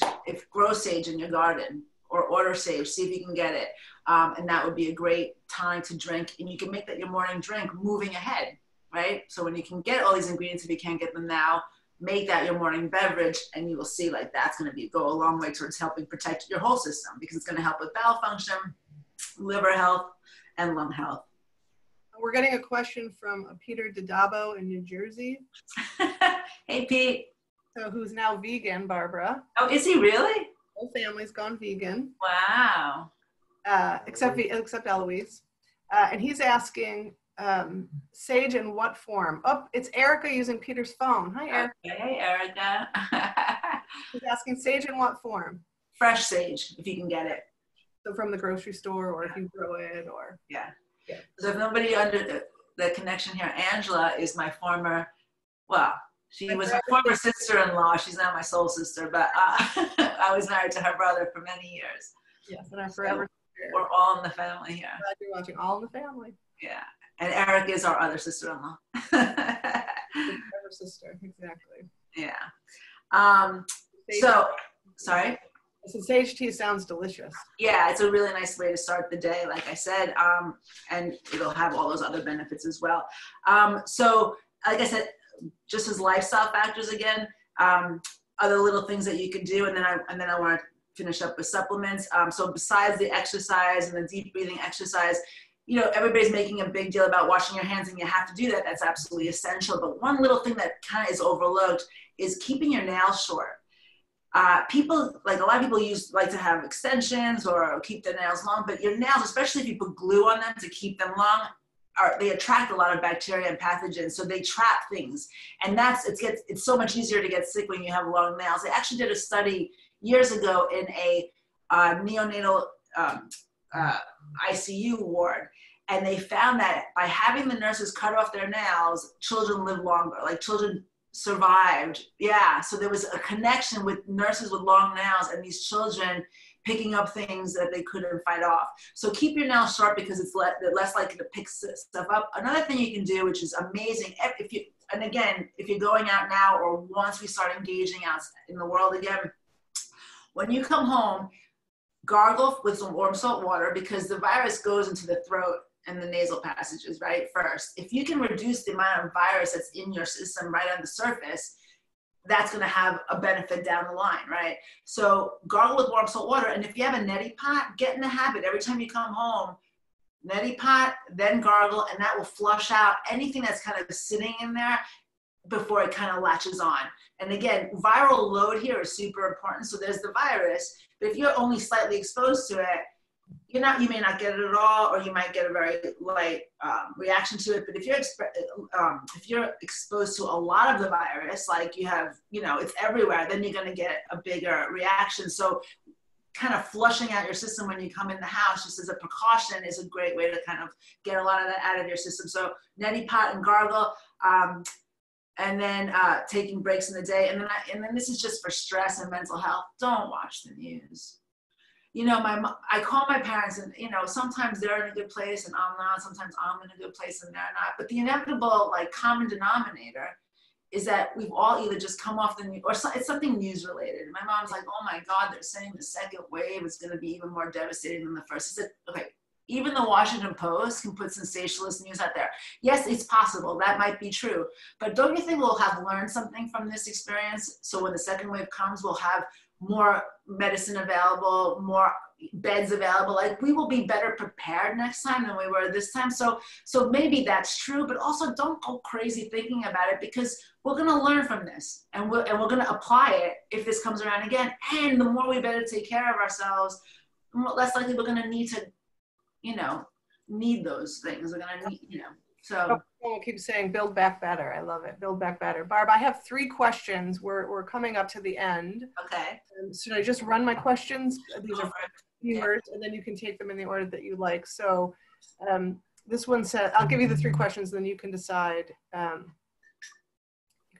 Grow sage in your garden, or order sage, see if you can get it. And that would be a great tonic to drink. And you can make that your morning drink moving ahead, right? So when you can get all these ingredients, if you can't get them now, make that your morning beverage, and you will see like that's going to go a long way towards helping protect your whole system, because it's going to help with bowel function, liver health, and lung health. We're getting a question from Peter Didabo in New Jersey. Hey, Pete. So who's now vegan, Barbara. Oh, is he really? Whole family's gone vegan. Wow. Except Eloise. And he's asking, sage in what form? Oh, it's Erica using Peter's phone. Hi, Erica. Okay, hey, Erica. He's asking, sage in what form? Fresh sage, if you can get it. So from the grocery store, or if you grow it, or? Yeah. So if nobody under the connection here, Angela is my former, well, She was my former sister-in-law. She's now my soul sister, but I was married to her brother for many years. Yes, and I'm forever. So we're all in the family here. Glad you're watching All in the Family. Yeah, and Eric is our other sister-in-law. Forever sister, exactly. Yeah. So, sorry? So sage tea sounds delicious. Yeah, it's a really nice way to start the day, like I said, and it'll have all those other benefits as well. So, like I said, just as lifestyle factors again, other little things that you can do, and then I want to finish up with supplements. So besides the exercise and the deep breathing exercise, you know, everybody's making a big deal about washing your hands, and you have to do that. That's absolutely essential. But one little thing that kind of is overlooked is keeping your nails short. People, like a lot of people like to have extensions or keep their nails long, but your nails, especially if you put glue on them to keep them long, they attract a lot of bacteria and pathogens, so they trap things. And it's so much easier to get sick when you have long nails. They actually did a study years ago in a neonatal ICU ward, and they found that by having the nurses cut off their nails, children live longer, like children survived. Yeah, so there was a connection with nurses with long nails and these children picking up things that they couldn't fight off. So keep your nails sharp because they're less likely to pick stuff up. Another thing you can do, which is amazing, if you're going out now or once we start engaging out in the world again, when you come home, gargle with some warm salt water because the virus goes into the throat and the nasal passages, right, first. If you can reduce the amount of virus that's in your system right on the surface, that's gonna have a benefit down the line, right? So gargle with warm salt water, and if you have a neti pot, get in the habit every time you come home, neti pot, then gargle, and that will flush out anything that's kind of sitting in there before it kind of latches on. And again, viral load here is super important. So there's the virus, but if you're only slightly exposed to it, you may not get it at all, or you might get a very light reaction to it. But if you're exposed to a lot of the virus, like you have, it's everywhere, then you're going to get a bigger reaction. So kind of flushing out your system when you come in the house, just as a precaution, is a great way to kind of get a lot of that out of your system. So neti pot and gargle, and then taking breaks in the day. And then this is just for stress and mental health. Don't watch the news. I call my parents and, sometimes they're in a good place and I'm not, sometimes I'm in a good place and they're not. But the inevitable, common denominator is that we've all either just come off the news, or it's something news related. My mom's like, oh my God, they're saying the second wave is going to be even more devastating than the first. I said, okay, even the Washington Post can put sensationalist news out there. Yes, it's possible. That might be true. But don't you think we'll have learned something from this experience? So when the second wave comes, we'll have more medicine available, more beds available. We will be better prepared next time than we were this time. So maybe that's true, but also don't go crazy thinking about it, because we're going to learn from this and we're going to apply it if this comes around again. And the more we better take care of ourselves, the less likely we're going to need to, need those things. We're going to need, so. We'll keep saying build back better. I love it. Build back better. Barb, I have 3 questions. We're coming up to the end. Okay. Should I just run my questions? These are viewers, and then you can take them in the order that you like. So this one said, I'll give you the 3 questions, then you can decide. How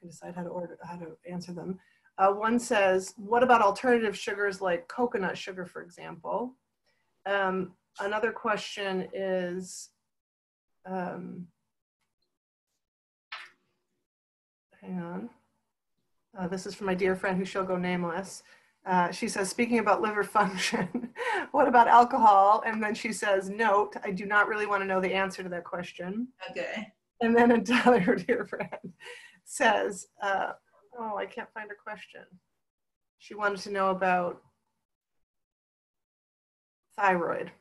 to answer them. One says, what about alternative sugars like coconut sugar, for example? Another question is, hang on. This is from my dear friend who shall go nameless. She says, speaking about liver function, what about alcohol? And then she says, note, I do not really want to know the answer to that question. Okay. And then another dear friend says, oh, I can't find her question. She wanted to know about thyroid.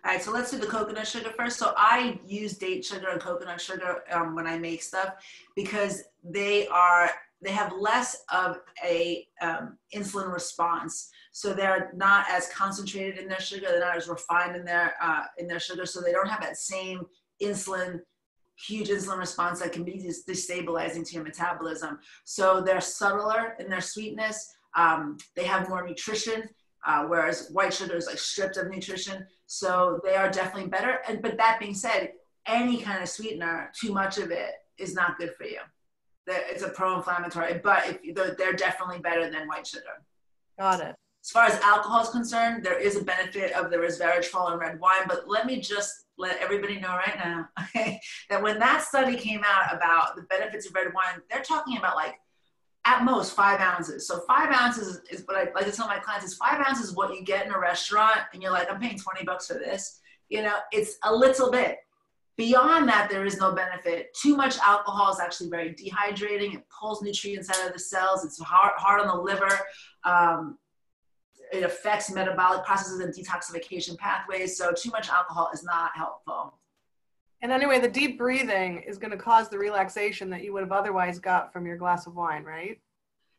All right, so let's do the coconut sugar first. So I use date sugar and coconut sugar when I make stuff, because they have less of a insulin response. So they're not as concentrated in their sugar. They're not as refined in their sugar. So they don't have that same huge insulin response that can be destabilizing to your metabolism. So they're subtler in their sweetness. They have more nutrition, whereas white sugar is stripped of nutrition. So they are definitely better. But that being said, any kind of sweetener, too much of it is not good for you. It's a pro-inflammatory, but they're definitely better than white sugar. Got it. As far as alcohol is concerned, there is a benefit of the resveratrol in red wine, but let me just let everybody know right now, okay, that when that study came out about the benefits of red wine, they're talking about like at most 5 ounces. So 5 ounces is what I like to tell my clients is 5 ounces is what you get in a restaurant, and you're like, I'm paying $20 for this. You know, it's a little bit. Beyond that, there is no benefit. Too much alcohol is actually very dehydrating. It pulls nutrients out of the cells. It's hard on the liver. It affects metabolic processes and detoxification pathways. So too much alcohol is not helpful. And anyway, the deep breathing is going to cause the relaxation that you would have otherwise got from your glass of wine, right?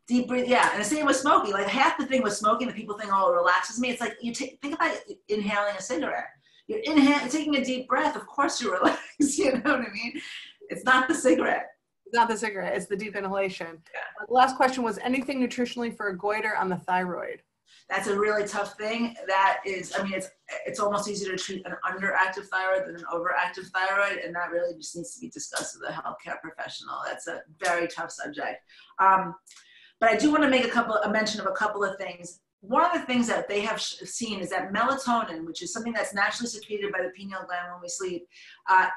Deep breath, yeah. And the same with smoking. Like half the thing with smoking that people think, oh, it relaxes me. It's like think about inhaling a cigarette. You're taking a deep breath. Of course you relax. You know what I mean? It's not the cigarette. It's not the cigarette. It's the deep inhalation. Yeah. The last question was anything nutritionally for a goiter on the thyroid? That's a really tough thing. That is, I mean, it's almost easier to treat an underactive thyroid than an overactive thyroid, and that really just needs to be discussed with a healthcare professional. That's a very tough subject. But I do want to make a mention of a couple of things. One of the things that they have seen is that melatonin, which is something that's naturally secreted by the pineal gland when we sleep,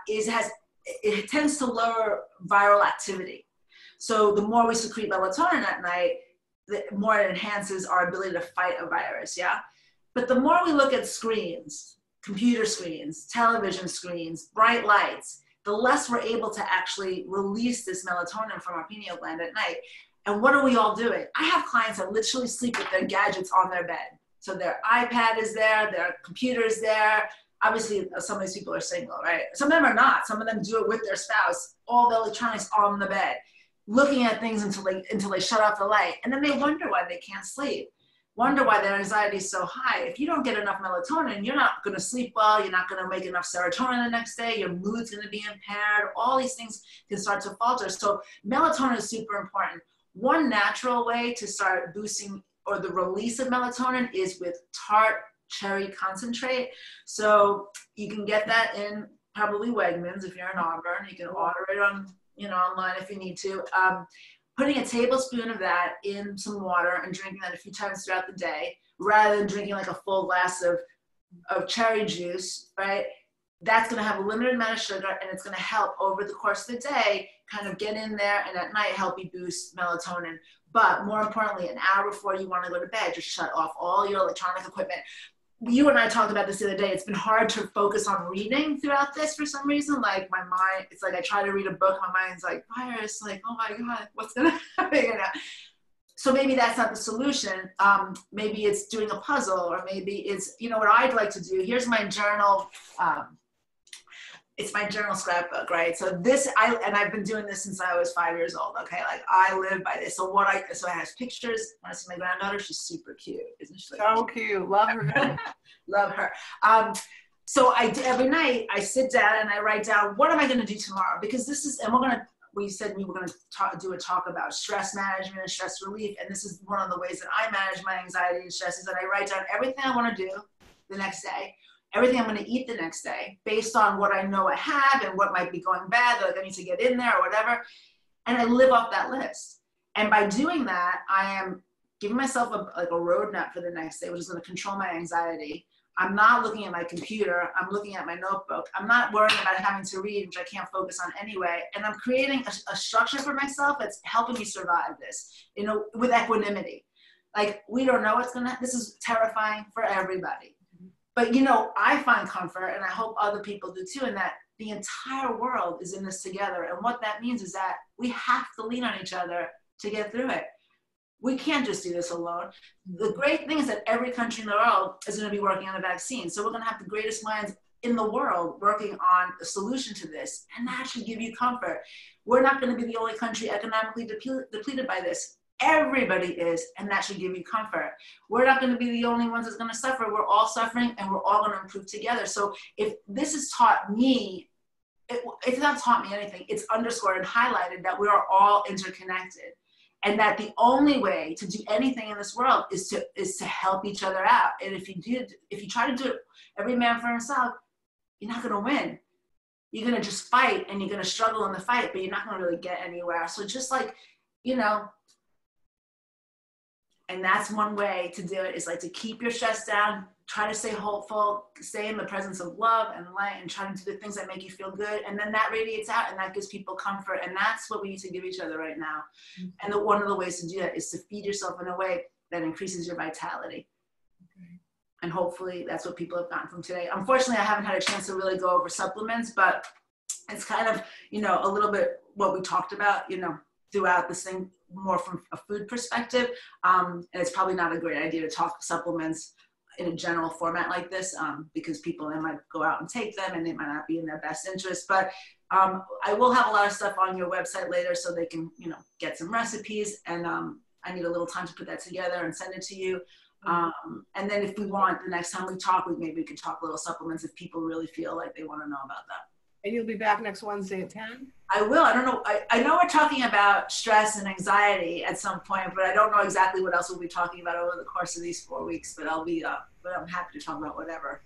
it tends to lower viral activity. So the more we secrete melatonin at night, the more it enhances our ability to fight a virus, yeah? But the more we look at screens, computer screens, television screens, bright lights, the less we're able to actually release this melatonin from our pineal gland at night. And what are we all doing? I have clients that literally sleep with their gadgets on their bed. So their iPad is there, their computer is there. Obviously, some of these people are single, right? Some of them are not. Some of them do it with their spouse, all the electronics on the bed, looking at things until they shut off the light. And then they wonder why they can't sleep, wonder why their anxiety is so high. If you don't get enough melatonin, you're not going to sleep well. You're not going to make enough serotonin the next day. Your mood's going to be impaired. All these things can start to falter. So melatonin is super important. One natural way to start boosting or the release of melatonin is with tart cherry concentrate. So you can get that in probably Wegmans if you're in Auburn. You can order it on online if you need to. Putting a tablespoon of that in some water and drinking that a few times throughout the day, rather than drinking like a full glass of cherry juice, right? That's going to have a limited amount of sugar, and it's going to help over the course of the day kind of get in there, and at night help you boost melatonin. But more importantly, an hour before you want to go to bed, just shut off all your electronic equipment. You and I talked about this the other day. It's been hard to focus on reading throughout this for some reason. Like my mind, it's like I try to read a book, my mind's like, virus, like, oh my God, what's going to happen? So maybe that's not the solution. Maybe it's doing a puzzle, or maybe it's, what I'd like to do. Here's my journal. It's my journal scrapbook, right? So I've been doing this since I was 5 years old, okay? Like I live by this. So so it has pictures. When I see my granddaughter, she's super cute, isn't she? So cute, love her. Love her. So every night I sit down and I write down, what am I gonna do tomorrow? Because we said we were gonna do a talk about stress management and stress relief. And this is one of the ways that I manage my anxiety and stress is that I write down everything I wanna do the next day, everything I'm going to eat the next day based on what I know I have and what might be going bad, like I need to get in there or whatever. And I live off that list. And by doing that, I am giving myself a roadmap for the next day, which is going to control my anxiety. I'm not looking at my computer. I'm looking at my notebook. I'm not worrying about having to read, which I can't focus on anyway. And I'm creating a structure for myself that's helping me survive this, with equanimity. Like, we don't know this is terrifying for everybody. But, I find comfort, and I hope other people do too, in that the entire world is in this together. And what that means is that we have to lean on each other to get through it. We can't just do this alone. The great thing is that every country in the world is going to be working on a vaccine. So we're going to have the greatest minds in the world working on a solution to this. And that should give you comfort. We're not going to be the only country economically depleted by this. Everybody is, and that should give you comfort. We're not going to be the only ones that's going to suffer. We're all suffering, and we're all going to improve together. So if this has taught me, it's not taught me anything. It's underscored and highlighted that we are all interconnected, and that the only way to do anything in this world is to help each other out. And if you try to do it, every man for himself, you're not going to win. you're going to just fight and you're going to struggle in the fight, but you're not going to really get anywhere. So just like, you know, and that's one way to do it, is like to keep your stress down, try to stay hopeful, stay in the presence of love and light, and try to do the things that make you feel good. And then that radiates out and that gives people comfort. And that's what we need to give each other right now. And one of the ways to do that is to feed yourself in a way that increases your vitality. And hopefully that's what people have gotten from today. Unfortunately, I haven't had a chance to really go over supplements, but it's kind of, you know, a little bit what we talked about, you know, throughout this thing, more from a food perspective. And it's probably not a great idea to talk supplements in a general format like this, because people, they might go out and take them and they might not be in their best interest. But I will have a lot of stuff on your website later so they can, you know, get some recipes. And I need a little time to put that together and send it to you. And then if we want, the next time we talk, maybe we can talk little supplements if people really feel like they want to know about that. And you'll be back next Wednesday at 10? I will. I don't know. I know we're talking about stress and anxiety at some point, but I don't know exactly what else we'll be talking about over the course of these 4 weeks. But I'll be, but I'm happy to talk about whatever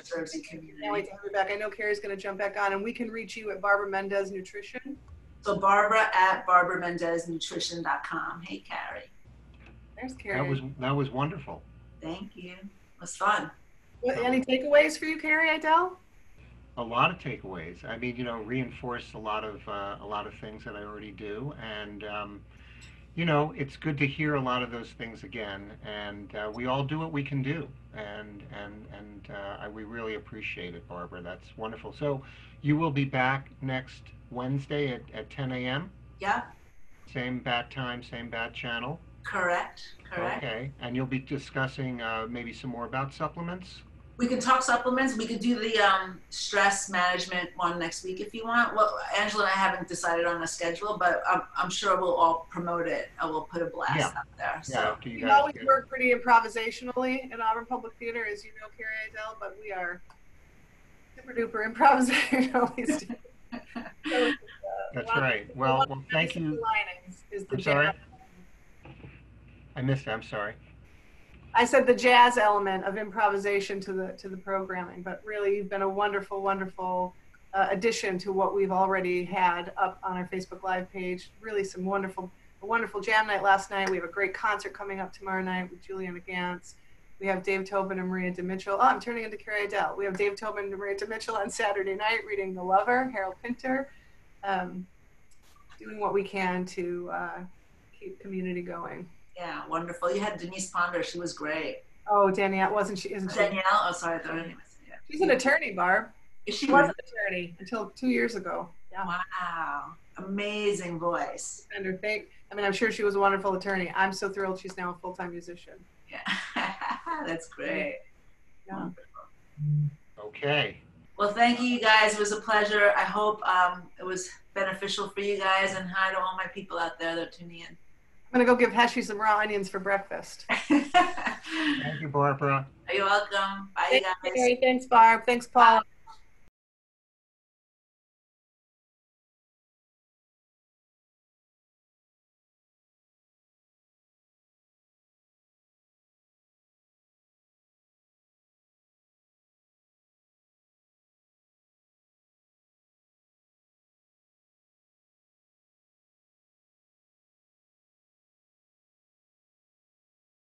serves your community. Can't wait to have you back. I know Carrie's going to jump back on, and we can reach you at Barbara Mendez Nutrition. So Barbara at BarbaraMendezNutrition.com. Hey, Carrie. There's Carrie. That was wonderful. Thank you. It was fun. Any takeaways for you, Carrie Idell? A lot of takeaways. I mean, you know, reinforced a lot of things that I already do, and you know, it's good to hear a lot of those things again. And we all do what we can do, and we really appreciate it, Barbara. That's wonderful. So, you will be back next Wednesday at 10 a.m. Yeah. Same bat time, same bat channel. Correct. Okay, and you'll be discussing maybe some more about supplements. We can talk supplements. We could do the stress management one next week if you want. Well, Angela and I haven't decided on a schedule, but I'm sure we'll all promote it. I will put a blast out there. So. Yeah, we always work pretty improvisationally at Auburn Public Theater, as you know, Carrie Idell, but we are super duper improvisational. So, that's right. Well, thank you. I'm sorry. I missed it. I'm sorry. I said the jazz element of improvisation to the programming, but really you've been a wonderful, wonderful addition to what we've already had up on our Facebook Live page. Really some wonderful jam night last night. We have a great concert coming up tomorrow night with Juliana Gantz. We have Dave Tobin and Maria DeMitchell. Oh, I'm turning into Carrie Idell. We have Dave Tobin and Maria DeMitchell on Saturday night reading The Lover, Harold Pinter, doing what we can to keep community going. Yeah, wonderful. You had Denise Ponder. She was great. Oh, Danielle, isn't she? Danielle? Oh, sorry. I thought her name was. Yeah. She's an attorney, Barb. She was an attorney until 2 years ago. Yeah. Wow. Amazing voice. And I'm sure she was a wonderful attorney. I'm so thrilled she's now a full-time musician. Yeah. That's great. Yeah. Wonderful. Okay. Well, thank you guys. It was a pleasure. I hope it was beneficial for you guys, and hi to all my people out there that are tuning in. I'm going to go give Heshy some raw onions for breakfast. Thank you, Barbara. You're welcome. Bye, guys. Thanks, Barb. Thanks, Paul.